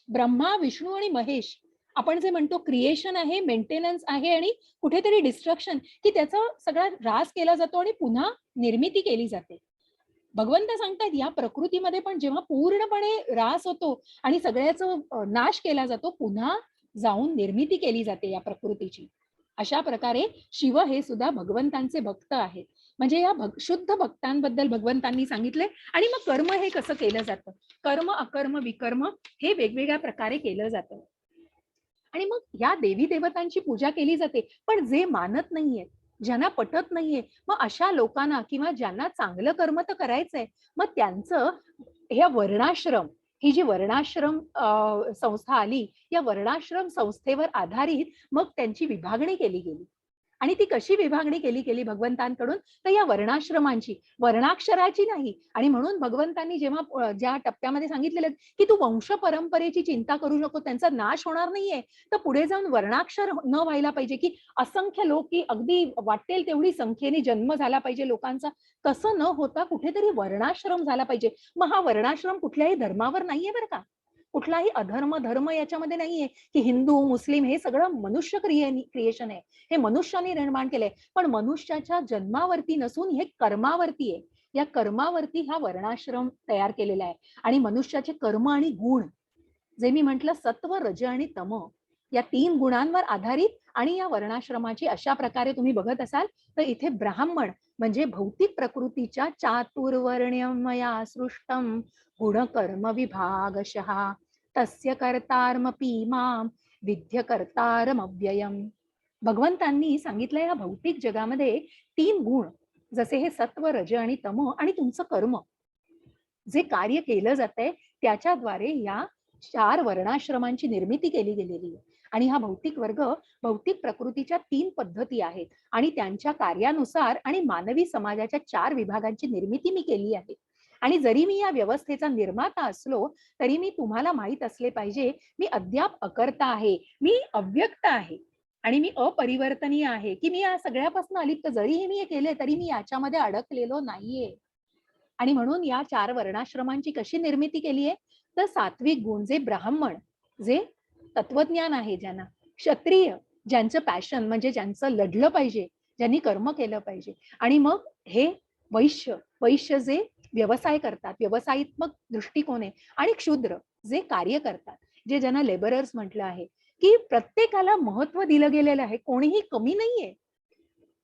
ब्रह्मा विष्णू आणि महेश आपण जे म्हणतो क्रिएशन आहे, मेंटेनन्स आहे आणि कुठेतरी डिस्ट्रक्शन की त्याचा सगळा ऱ्हास केला जातो आणि पुन्हा निर्मिती केली जाते. भगवंत सांगतात या प्रकृतीमध्ये पण जेव्हा पूर्णपणे ऱ्हास होतो आणि सगळ्याचा नाश केला जातो, पुन्हा जाऊन निर्मिती केली जाते या प्रकृतीची. अशा प्रकारे शिव हे सुद्धा भगवंतांचे भक्त आहेत. म्हणजे या शुद्ध भक्तांबद्दल भगवंतांनी सांगितले. आणि मग कर्म हे कसं केलं जातं, कर्म अकर्म विकर्म हे वेगवेगळ्या प्रकारे केलं जातं. आणि मग या देवी देवतांची पूजा केली जाते. पण जे मानत नाहीये, ज्यांना पटत नाहीये, मग अशा लोकांना किंवा ज्यांना चांगलं कर्म तर करायचंय, मग त्यांचं ह्या वर्णाश्रम, ही जी वर्णाश्रम संस्था आली, या वर्णाश्रम संस्थेवर आधारित मग त्यांची विभागणी केली गेली. आणि ती कशी विभागणी केली गेली भगवंतांकडून, तर या वर्णाश्रमांची, वर्णाक्षराची नाही. आणि म्हणून भगवंतांनी जेव्हा ज्या टप्प्यामध्ये सांगितलेलं की तू वंश परंपरेची चिंता करू नको, त्यांचा नाश होणार नाहीये, तर पुढे जाऊन वर्णाक्षर न व्हायला पाहिजे की असंख्य लोक की अगदी वाटेल तेवढी संख्येने जन्म झाला पाहिजे लोकांचा, तसं न होता कुठेतरी वर्णाश्रम झाला पाहिजे. मग हा वर्णाश्रम कुठल्याही धर्मावर नाहीये बरं का, कुठलाही अधर्म धर्म याच्यामध्ये नाहीये की हिंदू मुस्लिम, हे सगळं मनुष्य क्रिएशन आहे, हे मनुष्याने निर्माण केलंय. पण मनुष्याच्या जन्मावरती नसून हे कर्मावरती आहे. या कर्मावरती हा वर्णाश्रम तयार केलेला आहे. आणि मनुष्याचे कर्म आणि गुण, जे मी म्हंटल सत्व रज आणि तम, या 3 गुणांवर आधारित आणि या वर्णाश्रमाची अशा प्रकारे तुम्ही बघत असाल तर इथे ब्राह्मण म्हणजे भौतिक प्रकृतीच्या चातुर्वर्ण्यमया सृष्टम गुणकर्म विभागशः तस्य कर्तारमपि मां विद्य कर्तारमव्ययम्. भगवंतांनी सांगितलं या भौतिक जगामध्ये 3 गुण जसे हे सत्व रज आणि तम आणि तुमचं कर्म जे कार्य केलं जातंय त्याच्याद्वारे या 4 वर्णाश्रमांची निर्मिती केली गेलेली आहे. आणि हा भौतिक वर्ग भौतिक प्रकृतीच्या 3 पद्धती आहेत आणि त्यांच्या कार्यानुसार आणि मानवी समाजाच्या 4 विभागांची निर्मिती मी केली आहे. आणि जरी मी या व्यवस्थेचा निर्माता असलो तरी मी तुम्हाला माहित असले पाहिजे मी अद्याप अकर्ता आहे, मी अव्यक्त आहे आणि मी अपरिवर्तनीय आहे की मी या सगळ्यापासून अलिप्त जरीही मी हे केले तरी मी याच्यामध्ये अडकलेलो नाहीये. आणि म्हणून या 4 वर्णाश्रमांची कशी निर्मिती केली आहे तर सात्विक गुण जे ब्राह्मण जे तत्वज्ञान आहे ज्यांना, क्षत्रिय ज्यांचं पॅशन म्हणजे ज्यांचं लढलं पाहिजे, ज्यांनी कर्म केलं पाहिजे, आणि मग हे वैश्य वैश्य जे व्यवसाय करतात, व्यवसायित्मक दृष्टिकोन आहे, आणि क्षुद्र जे कार्य करतात, जे ज्यांना लेबरर्स म्हटलं आहे की प्रत्येकाला महत्व दिलं गेलेलं आहे, कोणीही कमी नाहीये.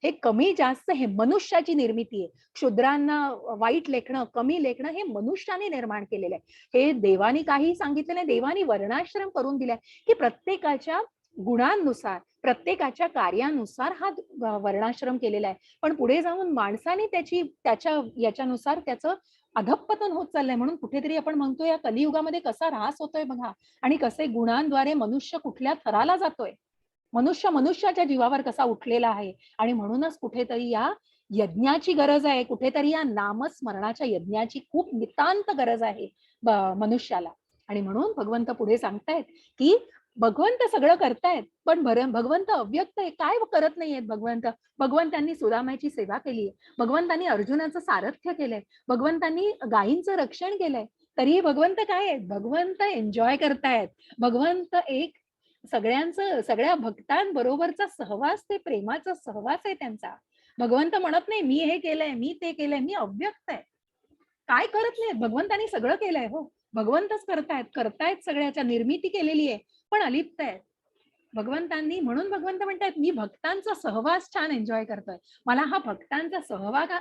हे कमी जास्त हे मनुष्याची निर्मिती आहे. क्षुद्रांना वाईट लेखणं, कमी लेखणं हे मनुष्याने निर्माण केलेलं आहे. हे देवानी काही सांगितलं नाही, देवानी वर्णाश्रम करून दिलाय की प्रत्येकाच्या गुणांनुसार प्रत्येकाच्या कार्यानुसार हा वर्णाश्रम केलेला आहे. पण पुढे जाऊन माणसाने त्याच्या याच्यानुसार त्याचं अधःपतन होत चाललंय. म्हणून कुठेतरी आपण म्हणतो या कलियुगामध्ये कसा ऱ्हास होतोय बघा, आणि कसे गुणांद्वारे मनुष्य कुठल्या थराला जातोय, मनुष्य मनुष्याच्या जीवावर कसा उठलेला आहे. आणि म्हणूनच कुठेतरी या यज्ञाची गरज आहे, कुठेतरी या नामस्मरणाच्या यज्ञाची खूप नितांत गरज आहे मनुष्याला. आणि म्हणून भगवंत पुढे सांगतायत की भगवंत सगळं करतायत पण भगवंत अव्यक्त आहे, काय करत नाहीयेत भगवंत. भगवंतांनी सुदामाची सेवा केली, भगवंतांनी अर्जुनाचं सारथ्य केलंय, भगवंतांनी गायींचं रक्षण केलंय, तरीही भगवंत काय आहेत, भगवंत एन्जॉय करतायत. भगवंत एक सगळ्या भक्तांबरोबरचा सहवास, ते प्रेमाचा सहवास आहे त्यांचा. भगवंत म्हणत नाही मी हे केलंय, मी ते केलंय, मी अव्यक्त आहे, काय करत नाहीत. भगवंतांनी सगळं केलंय, हो भगवंतच करतायत सगळ्याच्या निर्मिती केलेली आहे, पण अलिप्त आहेत भगवंतांनी. म्हणून भगवंत म्हणतात मी भक्तांचा सहवास छान एन्जॉय करतोय, मला हा भक्तांचा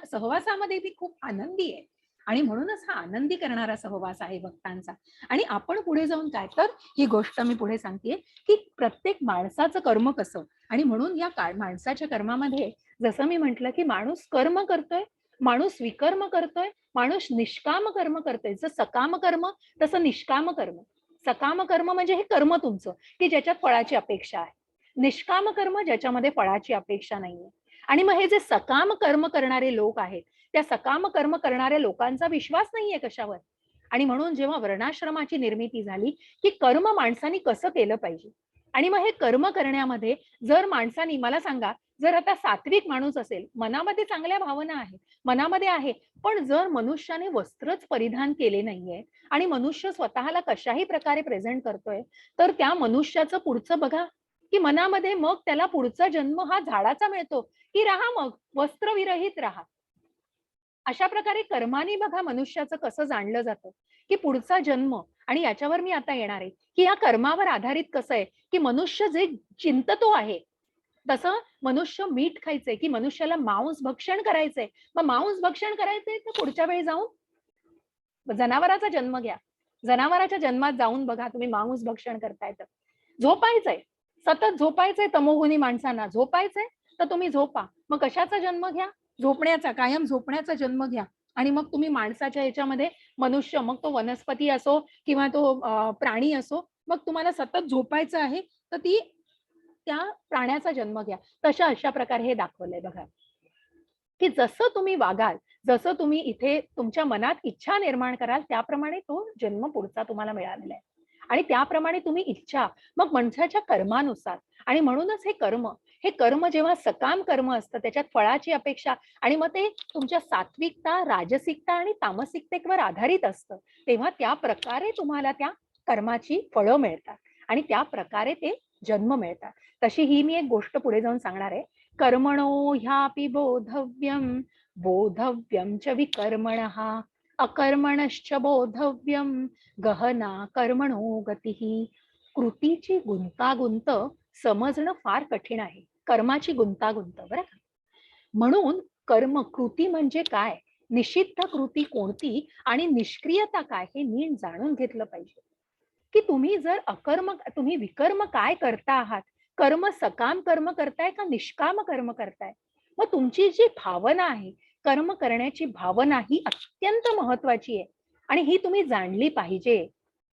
सहवासामध्ये मी खूप आनंदी आहे. आणि म्हणूनच हा आनंदी करणारा सहवास आहे भक्तांचा. आणि आपण पुढे जाऊन काय तर ही गोष्ट मी पुढे सांगतेय की प्रत्येक माणसाचं कर्म कसं. आणि म्हणून या माणसाच्या कर्मामध्ये जसं मी म्हंटल की माणूस कर्म करतोय, माणूस विकर्म करतोय, माणूस निष्काम कर्म करतोय. जसं सकाम कर्म तसं निष्काम कर्म. सकाम कर्म म्हणजे हे कर्म तुमचं की ज्याच्यात फळाची अपेक्षा आहे, निष्काम कर्म ज्याच्यामध्ये फळाची अपेक्षा नाहीये. आणि मग हे जे सकाम कर्म करणारे लोक आहेत त्या सकाम कर्म करणाऱ्या लोकांचा विश्वास नाहीये कशावर. आणि म्हणून जेव्हा वर्णाश्रमाची निर्मिती झाली की कर्म माणसाने कसं केलं पाहिजे, आणि मग हे कर्म करण्यामध्ये जर माणसाने, मला सांगा, जर आता सात्विक माणूस असेल, मनामध्ये चांगल्या भावना आहेत, मनामध्ये आहे, पण जर मनुष्याने वस्त्रच परिधान केले नाहीये आणि मनुष्य स्वतःला कशाही प्रकारे प्रेझेंट करतोय तर त्या मनुष्याचं पुढचं बघा की मनामध्ये मग त्याला पुढचा जन्म हा झाडाचा मिळतो की राहा मग वस्त्रविरहित राहा. अशा प्रकारे कर्माने बघा मनुष्याचं कसं जाणलं जातं की पुढचा जन्म. आणि याच्यावर मी आता येणार आहे की या कर्मावर आधारित कसं आहे की मनुष्य जे चिंततो आहे तसं मनुष्य मीठ खायचंय की मनुष्याला मांस भक्षण करायचंय, मग मांस भक्षण करायचंय तर पुढच्या वेळी जाऊन जनावराचा जन्म घ्या. जनावराच्या जन्मात जाऊन बघा तुम्ही मांस भक्षण करताय तर झोपायचंय, सतत झोपायचंय. तमोगुणी माणसांना झोपायचंय तर तुम्ही झोपा, मग कशाचा जन्म घ्या, झोपण्याचा, कायम झोपण्याचा जन्म घ्या. आणि मग तुम्ही माणसाच्या याच्यामध्ये मनुष्य, मग तो वनस्पती असो किंवा तो प्राणी असो, मग तुम्हाला सतत झोपायचं आहे तर त्या प्राण्याचा जन्म घ्या. अशा प्रकारे हे दाखवलंय बघा की जसं तुम्ही वागाल, जसं तुम्ही इथे तुमच्या मनात इच्छा निर्माण कराल त्याप्रमाणे तो जन्म पुढचा तुम्हाला मिळालेला आहे. आणि त्याप्रमाणे तुम्ही इच्छा मग माणसाच्या कर्मानुसार. आणि म्हणूनच हे कर्म जेव्हा सकाम कर्म असतं त्याच्यात फळाची अपेक्षा आणि मग ते तुमच्या सात्विकता, राजसिकता आणि तामसिकतेवर आधारित असतं, तेव्हा त्या प्रकारे तुम्हाला त्या कर्माची फळं मिळतात आणि त्या प्रकारे ते जन्म मिळतात. तशी ही मी एक गोष्ट पुढे जाऊन सांगणार आहे. कर्मणो ह्यापि बोधव्यम बोधव्यम च विकर्मणः अकर्मणश्च बोधव्यम गहना कर्मणो गतिः. कृतीची गुंतागुंत समजणं फार कठीण आहे, कर्माची गुंतागुंत, बरं का. म्हणून कृती म्हणजे काय, निषिद्ध कृती कोणती आणि निष्क्रियता काय हे नीट जाणून घेतलं पाहिजे. की तुम्ही जर तुम्ही विकर्म काय करता आहात, कर्म सकाम कर्म करताय का निष्काम कर्म करताय. मग तुमची जी भावना आहे, कर्म करण्याची भावना ही अत्यंत महत्वाची आहे आणि ही तुम्ही जाणली पाहिजे.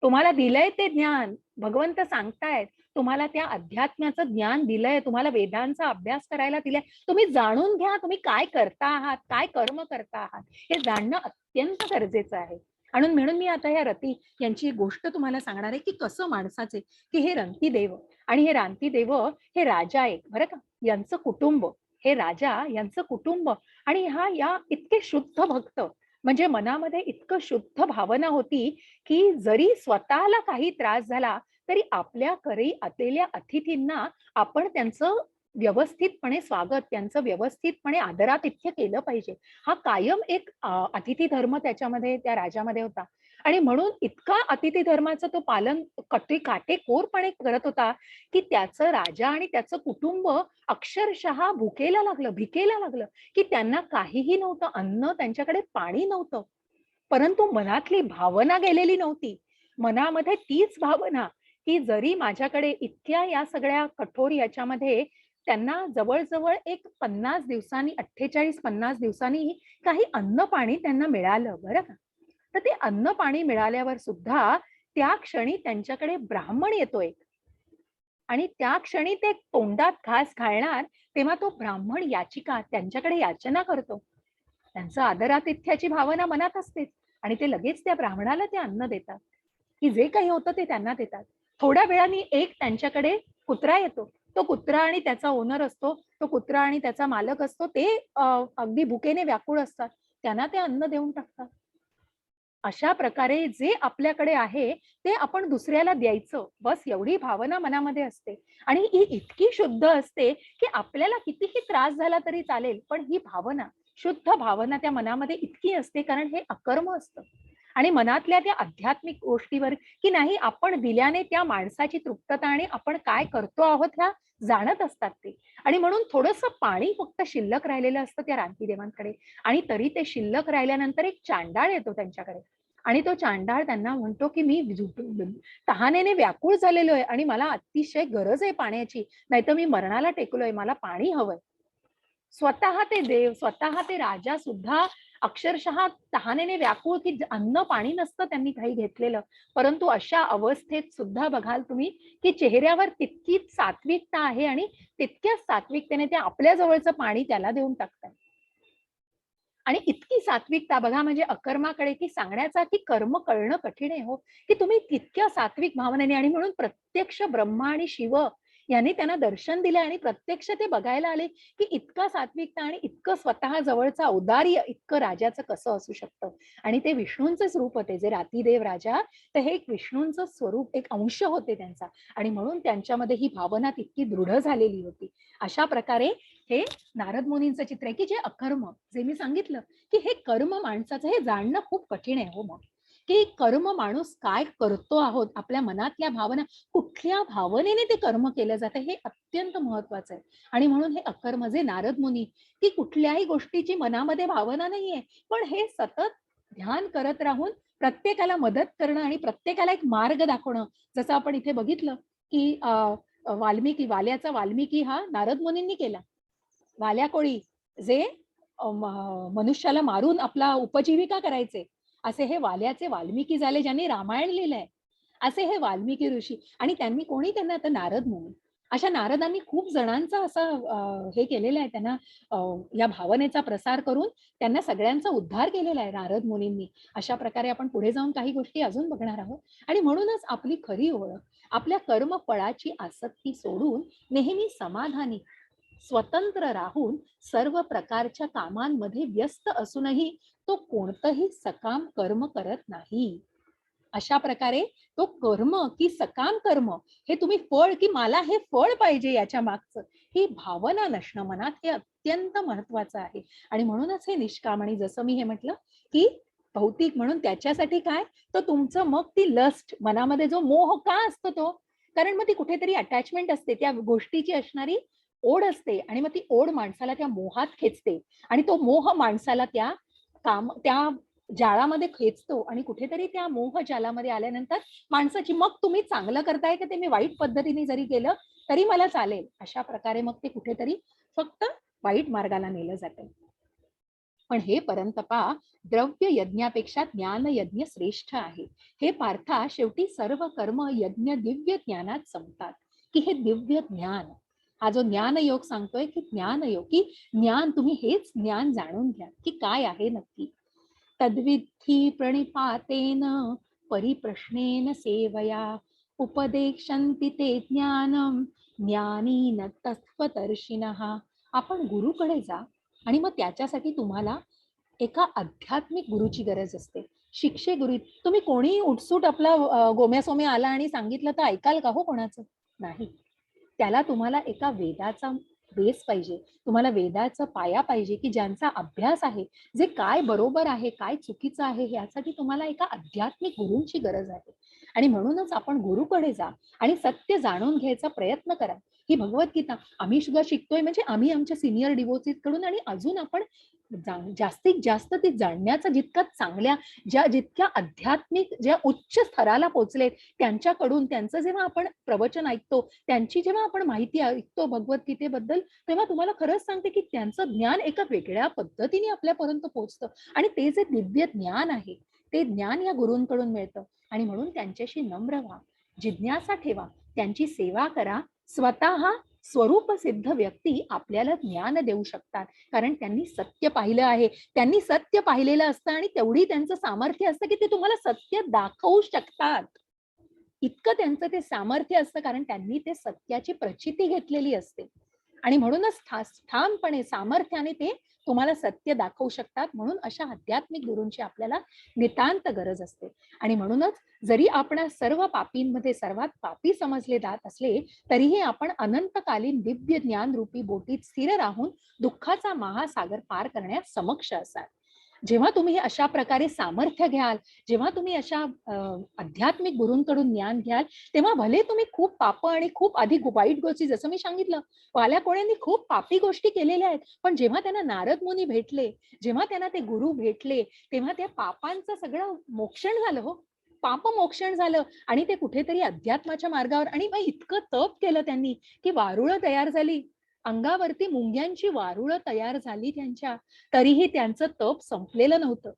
तुम्हाला दिलंय ते ज्ञान, भगवंत सांगतायत, तुम्हाला त्या अध्यात्माचं ज्ञान दिलंय, तुम्हाला वेदांचा अभ्यास करायला दिलाय, तुम्ही जाणून घ्या तुम्ही काय करता आहात, काय कर्म करता आहात, हे जाणणं अत्यंत गरजेचं आहे. म्हणून मी आता या रती यांची गोष्ट तुम्हाला सांगणार आहे की कसं माणसाचे, की हे रंतीदेव आणि हे रांतीदेव हे राजा एक, बरं का, यांचं कुटुंब, हे राजा यांचं कुटुंब आणि या इतके शुद्ध भक्त, म्हणजे मनामध्ये इतकं शुद्ध भावना होती की जरी स्वतःला काही त्रास झाला तरी आपल्याकडे आलेल्या अतिथींना आपण त्यांचं व्यवस्थितपणे स्वागत, त्यांचं व्यवस्थितपणे आदरातिथ्य केलं पाहिजे. हा कायम एक अतिथी धर्म त्याच्यामध्ये त्या राजामध्ये होता आणि म्हणून इतका अतिथी धर्माचं तो पालन काटेकोरपणे करत होता की त्याचं राजा आणि त्याचं कुटुंब अक्षरशः भिकेला लागलं की त्यांना काहीही नव्हतं, अन्न, त्यांच्याकडे पाणी नव्हतं. परंतु मनातली भावना गेलेली नव्हती. मनामध्ये तीच भावना की जरी माझ्याकडे इतक्या या सगळ्या कठोर याच्यामध्ये त्यांना जवळजवळ एक 50 दिवसांनी, 48-50 दिवसांनी काही अन्न पाणी त्यांना मिळालं, बरं का. तर ते अन्न पाणी मिळाल्यावर सुद्धा त्या क्षणी त्यांच्याकडे ब्राह्मण येतोय आणि त्या क्षणी ते तोंडात घास घालणार तेव्हा तो ब्राह्मण त्यांच्याकडे याचना करतो. त्यांचं आदरातिथ्याची भावना मनात असतेच आणि ते लगेच त्या ब्राह्मणाला ते अन्न देतात, की जे काही होतं ते त्यांना देतात. थोड्या वेळाने एक त्यांच्याकडे कुत्रा येतो, तो कुत्रा आणि त्याचा ओनर असतो, तो कुत्रा आणि त्याचा मालक असतो, ते अगदी भुकेने व्याकुळ असतात, त्यांना ते अन्न देऊन टाकतात. अशा प्रकारे जे आपल्याकडे आहे ते आपण दुसऱ्याला द्यायचं, बस एवढी भावना मनामध्ये असते आणि ही इतकी शुद्ध असते की आपल्याला कितीही त्रास झाला तरी चालेल, पण ही भावना, शुद्ध भावना त्या मनामध्ये इतकी असते कारण हे अकर्म असतं आणि मनातल्या त्या आध्यात्मिक गोष्टीवर की नाही आपण दिल्याने त्या माणसाची तृप्तता आणि आपण काय करतो आहोत ह्या जाणत असतात ते. आणि म्हणून थोडंसं पाणी फक्त शिल्लक राहिलेलं असतं त्या रानटीदेवांकडे आणि तरी ते शिल्लक राहिल्यानंतर एक चांडाळ येतो त्यांच्याकडे आणि तो चांडाळ त्यांना म्हणतो की मी तहानेने व्याकुळ झालेलो आहे आणि मला अतिशय गरज आहे पाण्याची, नाहीतर मी मरणाला टेकलोय, मला पाणी हवंय. स्वतः ते देव, स्वतः ते राजा सुद्धा अक्षरशः तहानेने व्याकुळ की अन्न पाणी नसतं त्यांनी काही घेतलेलं, परंतु अशा अवस्थेत सुद्धा बघाल तुम्ही की चेहऱ्यावर तितकीच सात्विकता आहे आणि तितक्याच सात्विकतेने ते आपल्या जवळचं पाणी त्याला देऊन टाकतात. आणि इतकी सात्विकता बघा, म्हणजे अकर्माकडे की सांगण्याचा की कर्म कळणं कठीण आहे हो, की तुम्ही तितक्या सात्विक भावनेने. आणि म्हणून प्रत्यक्ष ब्रह्मा आणि शिव यांनी त्यांना दर्शन दिले आणि प्रत्यक्ष ते बघायला आले की इतका सात्विकता आणि इतकं स्वतः जवळचं औदार्य इतकं राजाचं कसं असू शकतं. आणि ते विष्णूंचंच रूप होते, जे रातीदेव राजा, तर हे एक विष्णूंचं स्वरूप, एक अंश होते त्यांचा आणि म्हणून त्यांच्यामध्ये ही भावना तितकी दृढ झालेली होती. अशा प्रकारे हे नारद मुनींचं चित्र आहे की जे अकर्म, जे मी सांगितलं की हे कर्म माणसाचं हे जाणणं खूप कठीण आहे हो. मग की कर्म माणूस काय करतो आहोत, आपल्या मनातल्या भावना, कुठल्या भावनेने ते कर्म केलं जातं हे अत्यंत महत्वाचं आहे. आणि म्हणून हे अकर्म, जे नारद मुनी की कुठल्याही गोष्टीची मनामध्ये भावना नाहीये, पण हे सतत ध्यान करत राहून प्रत्येकाला मदत करणं आणि प्रत्येकाला एक मार्ग दाखवणं. जसं आपण इथे बघितलं की वाल्याचा वाल्मिकी हा नारद मुनींनी केला. वाल्या कोळी जे मनुष्याला मारून आपला उपजीविका करायचे, असे हे वाल्याचे वाल्मिकी झाले, ज्यांनी रामायण लिहिलंय. असे हे वाल्मिकी ऋषी आणि कोणी त्यांना आता नारद मुनी, अशा नारदांनी खूप जणांचा असं हे केलेलं आहे, त्यांना या भावनेचा प्रसार करून त्यांना सगळ्यांचा उद्धार केलेला आहे नारद मुनींनी. अशा प्रकारे आपण पुढे जाऊन काही गोष्टी अजून बघणार आहोत. आणि म्हणूनच आपली खरी ओळख आपल्या कर्म फळाची आसक्ती सोडून नेहमी समाधानी, स्वतंत्र राहून सर्व प्रकारच्या कामांमध्ये व्यस्त असूनही तो कोणतंही सकाम कर्म करत नाही. अशा प्रकारे तो कर्म की सकाम कर्म, हे तुम्ही फळ की मला हे फळ पाहिजे याच्या मागचं, ही भावना नसणं मनात, हे अत्यंत महत्वाचं आहे. आणि म्हणूनच हे निष्काम. आणि जसं मी हे म्हटलं की भौतिक म्हणून त्याच्यासाठी काय, तर तुमचं मग ती लस्ट, मनामध्ये जो मोह का असतो तो कारण मग ती कुठेतरी अटॅचमेंट असते, त्या गोष्टीची असणारी ओढ असते आणि मग ती ओढ माणसाला त्या मोहात खेचते आणि तो मोह माणसाला त्या जाळामध्ये खेचतो आणि कुठेतरी त्या मोह जालामध्ये आल्यानंतर माणसाची, मग तुम्ही चांगलं करताय का ते मी वाईट पद्धतीने जरी केलं तरी मला चालेल, अशा प्रकारे मग ते कुठेतरी फक्त वाईट मार्गाला नेलं जातं. पण हे परंतपा, द्रव्य यज्ञापेक्षा ज्ञान यज्ञ श्रेष्ठ आहे. हे पार्था, शेवटी सर्व कर्म यज्ञ दिव्य ज्ञानात संपतात. की हे दिव्य ज्ञान, हा जो ज्ञान योग सांगतोय की ज्ञान योग, की ज्ञान, तुम्ही हेच ज्ञान जाणून घ्या की काय आहे नक्की. तद्विद्धि प्रणिपातेन परिप्रश्नेन सेवया उपदेक्षन्ति ते ज्ञानम ज्ञानीन तत्त्वदर्शिनः. आपण गुरुकडे जा आणि मग त्याच्यासाठी तुम्हाला एका आध्यात्मिक गुरुची गरज असते. शिक्षे गुरु, तुम्ही कोणी उठसूट आपला गोम्या सोम्या आला आणि सांगितलं तर ऐकाल का हो कोणाचं? नाही. त्याला तुम्हाला एका वेदाचा बेस पाहिजे, तुम्हाला वेदाचा पाया पाहिजे की ज्यांचा अभ्यास आहे, जे काय बरोबर आहे काय चुकीचं आहे यासाठी तुम्हाला एका आध्यात्मिक गुरूंची गरज आहे. आणि म्हणूनच आपण गुरुकडे जा आणि सत्य जाणून घ्यायचा प्रयत्न करा. ही भगवद्गीता आम्ही सुद्धा शिकतोय, म्हणजे आम्ही आमच्या सिनियर डिवोसीज कडून, आणि अजून आपण जास्तीत जास्त ते जाणण्याचा जितका चांगल्या, जितक्या आध्यात्मिक, ज्या उच्च स्तराला पोहोचले त्यांच्याकडून, त्यांचं जेव्हा आपण प्रवचन ऐकतो, त्यांची जेव्हा आपण माहिती ऐकतो भगवद्गीतेबद्दल, तेव्हा तुम्हाला खरंच सांगते की त्यांचं ज्ञान एका वेगळ्या पद्धतीने आपल्यापर्यंत पोहोचतं आणि ते जे दिव्य ज्ञान आहे ते ज्ञान या गुरूंकडून मिळतं. आणि म्हणून त्यांच्याशी नम्र व्हा, जिज्ञासा ठेवा, त्यांची सेवा करा. स्वतः स्वरूप सिद्ध व्यक्ती आपल्याला ज्ञान देऊ शकतात, कारण त्यांनी सत्य पाहिलं आहे, त्यांनी सत्य पाहिलेलं असतं आणि तेवढी त्यांचं सामर्थ्य असतं की ते तुम्हाला सत्य दाखवू शकतात. इतकं त्यांचं ते सामर्थ्य असतं, कारण त्यांनी ते सत्याची प्रचिती घेतलेली असते आणि म्हणूनच ठामपणे सामर्थ्याने ते तुम्हाला सत्य दाखवू शकतात. म्हणून अशा आध्यात्मिक गुरूंची आपल्याला नितांत गरज असते. आणि म्हणूनच जरी आपण सर्व पापींमध्ये सर्वात पापी समजले जात असले तरीही आपण अनंतकालीन दिव्य ज्ञान रूपी बोटीत स्थिर राहून दुःखाचा महासागर पार करण्यास समक्ष असाल. जेव्हा तुम्ही अशा प्रकारे सामर्थ्य घ्याल, जेव्हा तुम्ही अशा आध्यात्मिक गुरूंकडून ज्ञान घ्याल, तेव्हा भले तुम्ही खूप पाप आणि खूप अधिक वाईट गोष्टी, जसं मी सांगितलं वाल्या कोण्यांनी खूप पापी गोष्टी केलेल्या आहेत, पण जेव्हा त्यांना नारद मुनी भेटले, जेव्हा त्यांना ते गुरु भेटले, तेव्हा त्या पापांचं सगळं मोक्षण झालं हो, पाप मोक्षण झालं आणि ते कुठेतरी अध्यात्माच्या मार्गावर. आणि मग इतकं तप केलं त्यांनी की वारुळं तयार झाली, अंगावरती मुंग्यांची वारुळं तयार झाली त्यांच्या, तरीही त्यांचं तप संपलेलं नव्हतं.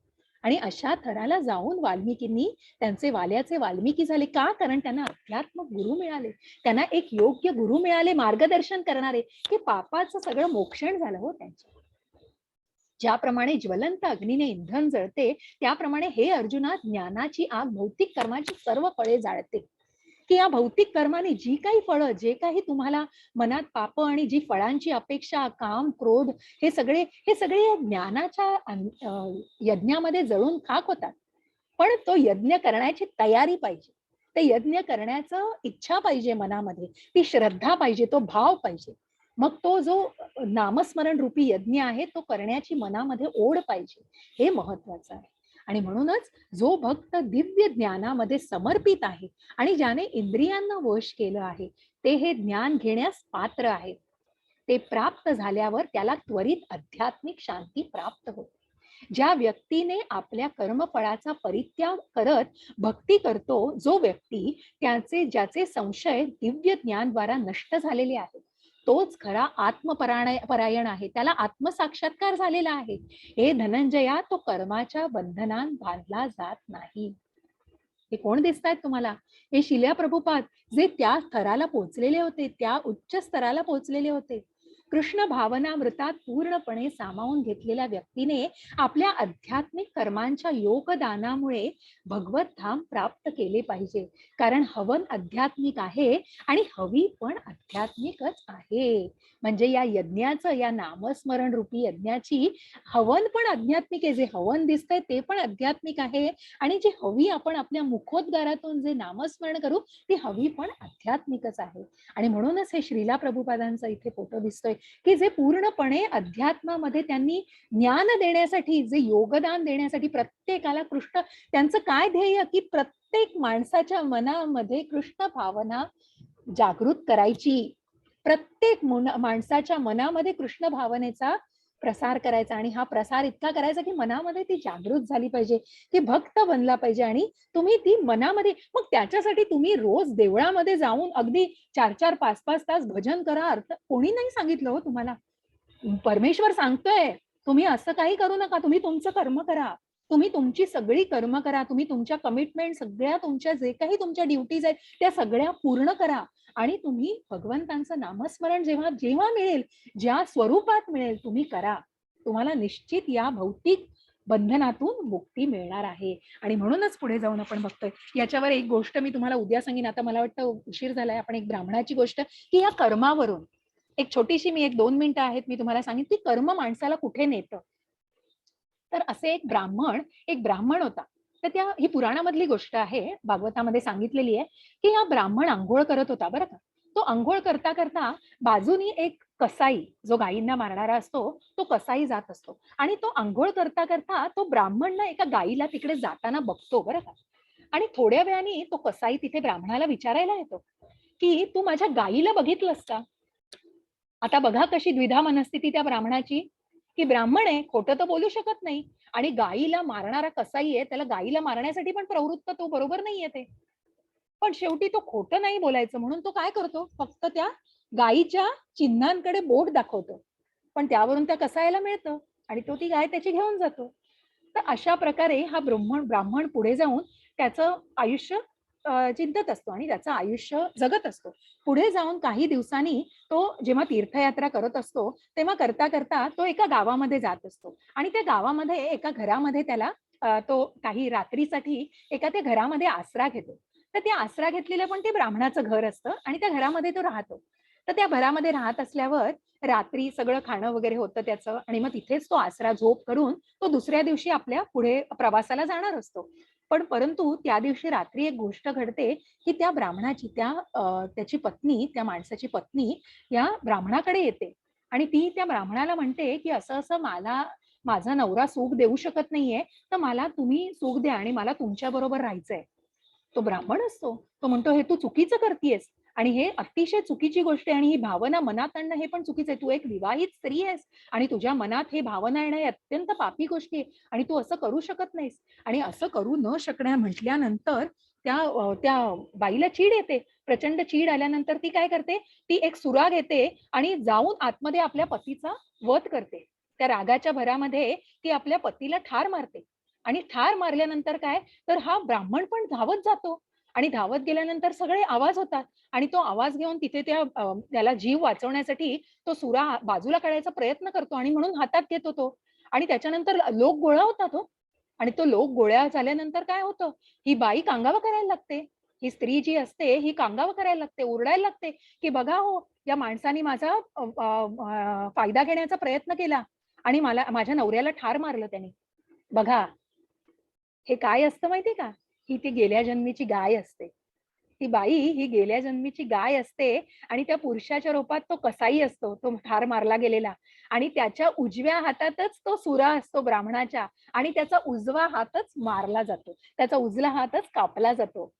आणि अशा थराला जाऊन वाल्मिकींनी त्यांचे वाल्याचे वाल्मिकी झाले. का? कारण त्यांना अध्यात्मक गुरु मिळाले, त्यांना एक योग्य गुरु मिळाले, मार्गदर्शन करणारे, की पापाचं सगळं मोक्षण झालं हो त्यांच्या. ज्याप्रमाणे ज्वलंत अग्नीने इंधन जळते, त्याप्रमाणे हे अर्जुना ज्ञानाची आग भौतिक कर्माची सर्व फळे जाळते. की या भौतिक कर्माने जी काही फळं, जे काही तुम्हाला मनात पाप आणि जी फळांची अपेक्षा, काम, क्रोध, हे सगळे या ज्ञानाच्या यज्ञामध्ये जळून खाक होतात. पण तो यज्ञ करण्याची तयारी पाहिजे, ते यज्ञ करण्याचं इच्छा पाहिजे मनामध्ये, ती श्रद्धा पाहिजे, तो भाव पाहिजे. मग तो जो नामस्मरण रूपी यज्ञ आहे तो करण्याची मनामध्ये ओढ पाहिजे, हे महत्वाचं आहे. आणि म्हणूनच जो भक्त दिव्य ज्ञानामध्ये समर्पित आहे आणि ज्याने इंद्रियांना वश केलं आहे, ते हे ज्ञान घेण्यास पात्र आहे. ते प्राप्त झाल्यावर त्याला त्वरित आध्यात्मिक शांती प्राप्त होते. ज्या व्यक्तीने आपल्या कर्मफळाचा परित्याग करत भक्ती करतो, जो व्यक्ती ज्याचे संशय दिव्य ज्ञानद्वारा नष्ट झालेले आहेत, तोच खरा आत्मपरायण आहे, त्याला आत्मसाक्षात्कार झालेला आहे. हे धनंजया, तो कर्माच्या बंधनात बांधला जात नाही. हे कोण दिसतायत तुम्हाला? हे शिल्या प्रभुपाद, जे त्या स्तराला पोहोचलेले होते, त्या उच्च स्तराला पोहोचलेले होते. कृष्ण भावनामृतात पूर्णपणे सामावून घेतलेल्या व्यक्तीने आपल्या आध्यात्मिक कर्मांच्या योगदानामुळे भगवत धाम प्राप्त केले पाहिजे. कारण हवन आध्यात्मिक आहे आणि हवी पण आध्यात्मिकच आहे. म्हणजे या यज्ञाचं, या नामस्मरण रूपी यज्ञाची हवन पण आध्यात्मिक आहे. जे हवन दिसतंय ते पण आध्यात्मिक आहे आणि जी हवी आपण आपल्या मुखोद्गारातून जे नामस्मरण करू, ती हवी पण आध्यात्मिकच आहे. आणि म्हणूनच हे श्रीला प्रभुपादांचा इथे फोटो दिसतोय की जे पूर्णपणे अध्यात्मामध्ये त्यांनी ज्ञान देण्यासाठी, जे योगदान देण्यासाठी प्रत्येकाला त्यांचं काय ध्येय, की प्रत्येक माणसाच्या मनामध्ये कृष्ण भावना जागृत करायची. प्रत्येक माणसाच्या मनामध्ये कृष्ण भावनेचा प्रसार करायचा आणि हा प्रसार इतका करायचा की मनामध्ये ती जागृत झाली पाहिजे, ती भक्त बनला पाहिजे आणि तुम्ही ती मनामध्ये, मग त्याच्यासाठी तुम्ही रोज देवळामध्ये जाऊन अगदी 4-4, 5-5 तास भजन करा. अर्थ कोणी नाही सांगितलं हो तुम्हाला. परमेश्वर सांगतोय तुम्ही असं काही करू नका, तुम्ही तुमचं कर्म करा, तुम्ही तुमची सगळी कर्म करा, तुम्ही तुमच्या कमिटमेंट सगळ्या तुमच्या जे काही तुमच्या ड्युटीज आहेत त्या सगळ्या पूर्ण करा आणि तुम्ही भगवंतांचं नामस्मरण जेव्हा जेव्हा मिळेल, ज्या स्वरूपात मिळेल तुम्ही करा. तुम्हाला निश्चित या भौतिक बंधनातून मुक्ती मिळणार आहे. आणि म्हणूनच पुढे जाऊन आपण बघतोय. याच्यावर एक गोष्ट मी तुम्हाला उद्या सांगेन, आता मला वाटतं उशीर झालाय. आपण एक ब्राह्मणाची गोष्ट, की या कर्मावरून एक छोटीशी, मी 1-2 मिनिटं आहेत, मी तुम्हाला सांगेन की कर्म माणसाला कुठे नेतं. तर असे एक ब्राह्मण होता. तर ही पुराणामधली गोष्ट आहे, भागवतामध्ये सांगितलेली आहे, की हा ब्राह्मण अंघोळ करत होता बरं का. तो अंघोळ करता करता बाजूनी एक कसाई, जो गायींना मारणारा असतो, तो कसाई जात असतो आणि तो अंघोळ करता करता तो ब्राह्मण ना एका गायीला तिकडे जाताना बघतो बरं का. आणि थोड्या वेळाने तो कसाई तिथे ब्राह्मणाला विचारायला येतो, की तू माझ्या गायीला बघितलंस का? आता बघा कशी द्विधा मनस्थिती त्या ब्राह्मणाची, की ब्राह्मण आहे, खोटं तर बोलू शकत नाही आणि गायीला मारणारा कसाई आहे, त्याला गायीला मारण्यासाठी पण प्रवृत्त तो बरोबर नाहीये ते. पण शेवटी तो खोटं नाही बोलायचं म्हणून तो काय करतो, फक्त त्या गायीच्या चिन्हांकडे बोट दाखवतो. पण त्यावरून त्या कसाईला मिळतं आणि तो ती गाय त्याची घेऊन जातो. तर अशा प्रकारे हा ब्राह्मण पुढे जाऊन त्याचं आयुष्य चिंतत असतो आणि त्याचं आयुष्य जगत असतो. पुढे जाऊन काही दिवसांनी तो जेव्हा तीर्थयात्रा करत असतो, तेव्हा करता करता तो एका गावामध्ये जात असतो आणि त्या गावामध्ये एका घरामध्ये त्याला तो काही रात्रीसाठी एका त्या घरामध्ये आसरा घेतो. तर त्या आसरा घेतलेलं पण ते ब्राह्मणाचं घर असतं आणि त्या घरामध्ये तो राहतो. तर त्या घरामध्ये राहत असल्यावर रात्री सगळं खाणं वगैरे होतं त्याचं आणि मग तिथेच तो आसरा झोप करून तो दुसऱ्या दिवशी आपल्या पुढे प्रवासाला जाणार असतो. पण परंतु त्या दिवशी रात्री एक गोष्ट घडते, की त्या ब्राह्मणाची त्याची पत्नी, त्या माणसाची पत्नी या ब्राह्मणाकडे येते आणि ती त्या ब्राह्मणाला म्हणते, की असं-असं माझा नवरा सुख देऊ शकत नाहीये, तर मला तुम्ही सुख द्या आणि मला तुमच्या बरोबर राहायचंय. तो ब्राह्मण असतो. तो म्हणतो, "हे तू चुकीचं करतीयेस आणि हे अतिशय चुकीची गोष्ट आहे आणि ही भावना मनात आणणं हे पण चुकीचं आहे. तू एक विवाहित स्त्री आहेस आणि तुझ्या मनात हे भावना येणं हे अत्यंत पापी गोष्टी आहे आणि तू असं करू शकत नाहीस." आणि असं करू न शकण्या म्हटल्यानंतर त्या बाईला चीड येते. प्रचंड चीड आल्यानंतर ती काय करते, ती एक सुरा घेते आणि जाऊन आतमध्ये आपल्या पतीचा वध करते. त्या रागाच्या भरामध्ये ती आपल्या पतीला ठार मारते आणि ठार मारल्यानंतर काय, तर हा ब्राह्मण पण धावत जातो आणि धावत गेल्यानंतर सगळे आवाज होतात आणि तो आवाज घेऊन तिथे त्याला जीव वाचवण्यासाठी तो सुरा बाजूला काढायचा प्रयत्न करतो आणि म्हणून हातात घेतो तो आणि त्याच्यानंतर लोक गोळा होतात हो. आणि तो लोक गोळ्या झाल्यानंतर काय होतं, ही बाई कांगावा करायला लागते. ही स्त्री जी असते ही कांगावा करायला लागते, ओरडायला लागते, की बघा हो, या माणसाने माझा फायदा घेण्याचा प्रयत्न केला आणि माझ्या नवऱ्याला ठार मारलं त्याने. बघा, हे काय असतं माहितीये का? ही ती गेल्या जन्मीची गाय असते. ती बाई ही गेल्या जन्मीची गाय असते आणि त्या पुरुषाच्या रूपात तो कसाई असतो, तो ठार मारला गेलेला आणि त्याच्या उजव्या हातातच तो सुरा असतो ब्राह्मणाच्या आणि त्याचा उजवा हातच मारला जातो. त्याचा उजवा हातच कापला जातो.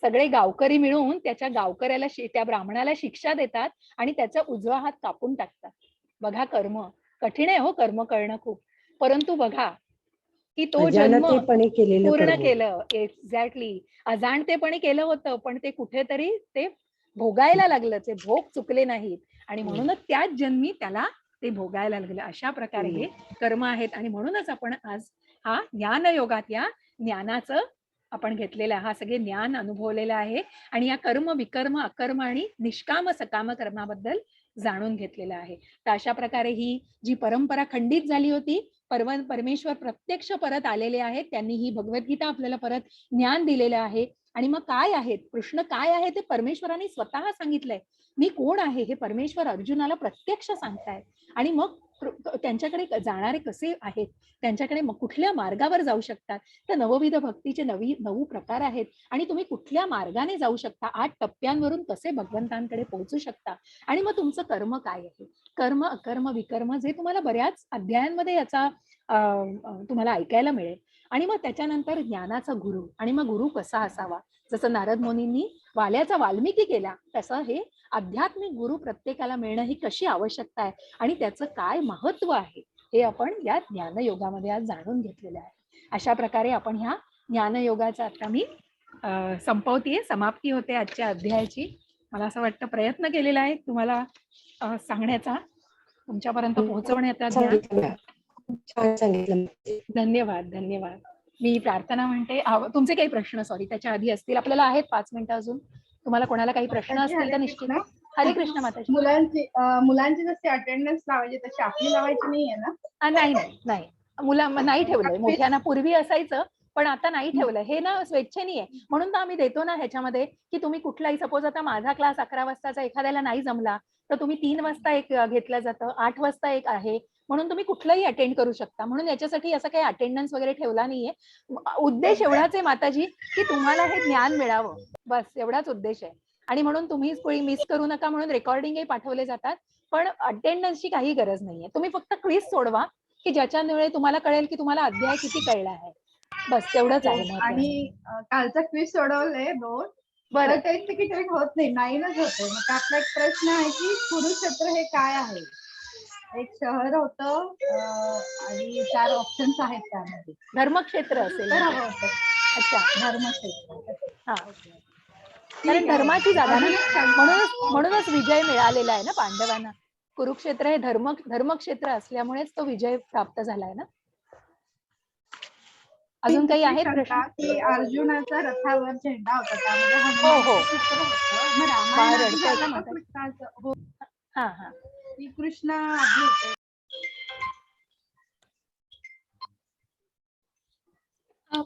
सगळे गावकरी मिळून त्या ब्राह्मणाला शिक्षा देतात आणि त्याचा उजवा हात कापून टाकतात. बघा कर्म. कठीण आहे हो कर्म करणं खूप. परंतु बघा, की तो जन्म अजानतेपणे केलेलं पूर्ण कर्म. केलं. एक्झॅक्टली. अजाणतेपणी केलं होतं, पण ते कुठेतरी ते भोगायला लागलं. ते भोग चुकले नाहीत आणि म्हणूनच त्याच जन्मी त्याला ते भोगायला लागलं. अशा प्रकारे हे कर्म आहेत आणि म्हणूनच आपण आज हा ज्ञानयोगात या ज्ञानाचं आपण घेतलेलं हा सगळे ज्ञान अनुभवलेलं आहे आणि या कर्म, विकर्म, अकर्म आणि निष्काम, सकाम कर्माबद्दल जाणून घेतलेलं आहे. तर अशा प्रकारे ही जी परंपरा खंडित झाली होती, परमेश्वर प्रत्यक्ष परत आलेले आहेत. त्यांनी ही भगवद्गीता आपल्याला परत ज्ञान दिलेलं आहे आणि मग काय आहेत, कृष्ण काय आहे ते परमेश्वराने स्वतः सांगितलंय. मी कोण आहे हे परमेश्वर अर्जुनाला प्रत्यक्ष सांगतायत आणि मग त्यांच्याकडे जाणारे कसे आहेत, त्यांच्याकडे मग कुठल्या मार्गावर जाऊ शकतात. तर नवविध भक्तीचे 9 प्रकार आहेत आणि तुम्ही कुठल्या मार्गाने जाऊ शकता, 8 टप्प्यांवरून कसे भगवंतांकडे पोहोचू शकता आणि मग तुमचं कर्म काय आहे. कर्म, अकर्म, विकर्म जे तुम्हाला बऱ्याच अध्यायांमध्ये याचा तुम्हाला ऐकायला मिळेल. आणि मग त्याच्यानंतर ज्ञानाचा गुरु, आणि मग गुरु कसा असावा. जसं नारद मुनींनी वाल्याचा वाल्मिकी केला, तसं हे आध्यात्मिक गुरु प्रत्येकाला मिळणं ही कशी आवश्यकता आहे आणि त्याचं काय महत्व आहे हे आपण या ज्ञानयोगामध्ये आज जाणून घेतलेलं आहे. अशा प्रकारे आपण ह्या ज्ञानयोगाचा आता मी संपवतीये, समाप्ती होते आजच्या अध्यायाची. मला असं वाटतं प्रयत्न केलेला आहे तुम्हाला सांगण्याचा, तुमच्यापर्यंत पोहोचवण्याचा ज्ञान. छान सांगितलं. धन्यवाद, धन्यवाद. मी प्रार्थना म्हणते. तुमचे काही प्रश्न सॉरी त्याच्या आधी असतील, आपल्याला आहेत 5 मिनिटं अजून. तुम्हाला कोणाला काही प्रश्न असतील तर निश्चित. हरे कृष्ण माताजी. मुलांची जशी अटेंडन्स लावायची तशी आपली लावायची नाहीये ना? नाही नाही नाही, मुला नाही ठेवलंय. मोठ्यांना पूर्वी असायचं पण आता नाही ठेवलं. हे ना स्वेच्छेने आहे, म्हणून तर आम्ही देतो ना ह्याच्यामध्ये की तुम्ही कुठलाही, सपोज आता माझा क्लास 11 वाजताचा एखाद्याला नाही जमला तर तुम्ही 3 वाजता एक घेतलं जातं, 8 वाजता एक आहे, म्हणून तुम्ही कुठलाही अटेंड करू शकता. म्हणून याच्यासाठी असं काही अटेंडन्स वगैरे ठेवला नाहीये. उद्देश एवढाच आहे माताजी की तुम्हाला हे ज्ञान मिळावं, बस एवढाच उद्देश आहे. आणि म्हणून तुम्ही कोणी मिस करू नका म्हणून रेकॉर्डिंगही पाठवले जातात, पण अटेंडन्सची काही गरज नाहीये. तुम्ही फक्त क्विज सोडवा की ज्याच्यामुळे तुम्हाला कळेल की तुम्हाला अध्याय किती कळला आहे, बस तेवढंच आहे महत्त्वाचं. आणि कालचा क्विज सोडवलंय 2, बरं. तर ते तिकीट होत नाही, नाहीच होते. मग आपला एक प्रश्न आहे की कुरुक्षेत्र हे काय आहे? एक शहर होतं आणि 4 ऑप्शन्स आहेत त्यामध्ये. धर्मक्षेत्र असेल. तर हवं होतं. अच्छा, धर्मक्षेत्र. हा. कारण धर्माची जागा ना, म्हणूनच विजय मिळालेला आहे ना पांडवांना. कुरुक्षेत्र हे धर्मक्षेत्र असल्यामुळेच तो विजय प्राप्त झालाय ना. अजून काही आहेत प्रश्न? की अर्जुनाचा रथावर झेंडा होता, त्यामध्ये हो हो. चित्र होतं. मग बाहेर रामायणात अडकतंय का झालं माता? कृष्णाचं? हो, हा हा. की कृष्ण आधी होते.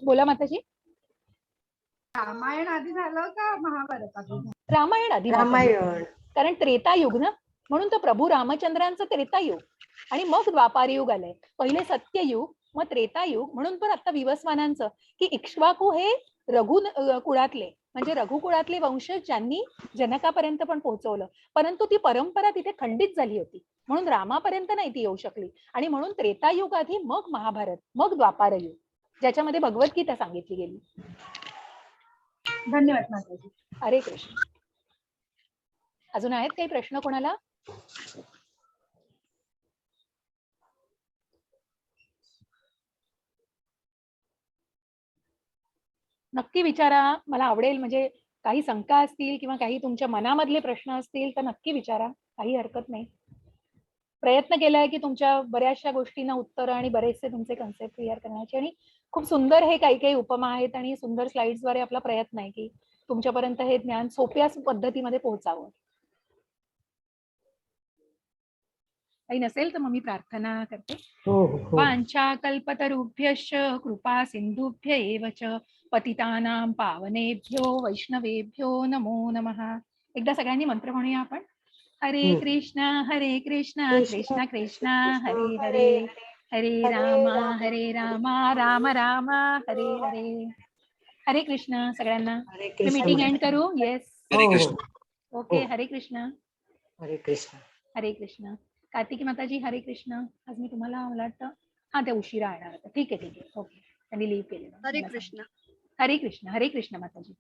बोला माताजी. रामायण आधी झालं का महाभारत आधी झालं? रामायण आधी माताजी. रामायण. कारण त्रेतायुग ना, म्हणून तर प्रभू रामचंद्रांचं त्रेतायुग आणि मग द्वापार युग आलंय. पहिले सत्ययुग, मग त्रेतायुग. म्हणून पण आता विवस्वानांचं की इक्ष्वाकू हे रघु कुळातले, म्हणजे रघुकुळातले वंशज ज्यांनी जनकापर्यंत पण पोहोचवलं, परंतु ती परंपरा तिथे खंडित झाली होती, म्हणून रामापर्यंत नाही ती येऊ शकली. आणि म्हणून त्रेतायुग आधी, मग महाभारत, मग द्वापार युग, ज्याच्यामध्ये भगवद्गीता सांगितली गेली. धन्यवाद माताजी. हरे कृष्ण. अजून आहेत काही प्रश्न कोणाला? नक्की विचारा, मला आवडेल. म्हणजे काही शंका असतील किंवा काही तुमच्या मनामधले प्रश्न असतील तर नक्की विचारा, काही हरकत नाही. प्रयत्न केलाय की तुमच्या बऱ्याचशा गोष्टींना उत्तर आणि बरेचसे तुमचे कन्सेप्ट क्लिअर करण्याचे. आणि खूप सुंदर हे काही काही उपमा आहेत आणि सुंदर स्लाइड्सद्वारे आपला प्रयत्न आहे की तुमच्यापर्यंत हे ज्ञान सोप्या पद्धतीमध्ये पोहोचावं. काही नसेल तर मग मी प्रार्थना करते. वांछा कल्पतरुभ्यश्च कृपा सिंधुभ्य एव च पतितानां पावनेभ्यो वैष्णवेभ्यो नमो नमः. एकदा सगळ्यांनी मंत्र म्हणूया आपण. हरे कृष्णा कृष्णा कृष्णा हरे हरे, हरे रामा राम राम हरे हरे. हरे कृष्ण सगळ्यांना. मीटिंग एंड करू? येस. ओके. हरे कृष्ण. हरे कृष्ण. हरे कृष्ण. कार्तिकी माताजी हरे कृष्ण. आज मी तुम्हाला मला वाटतं ते उशिरा येणार होतं. ठीक आहे. ओके. त्यांनी लिव्ह केलेलं. हरे कृष्ण. हरे कृष्ण. हरे कृष्ण माताजी.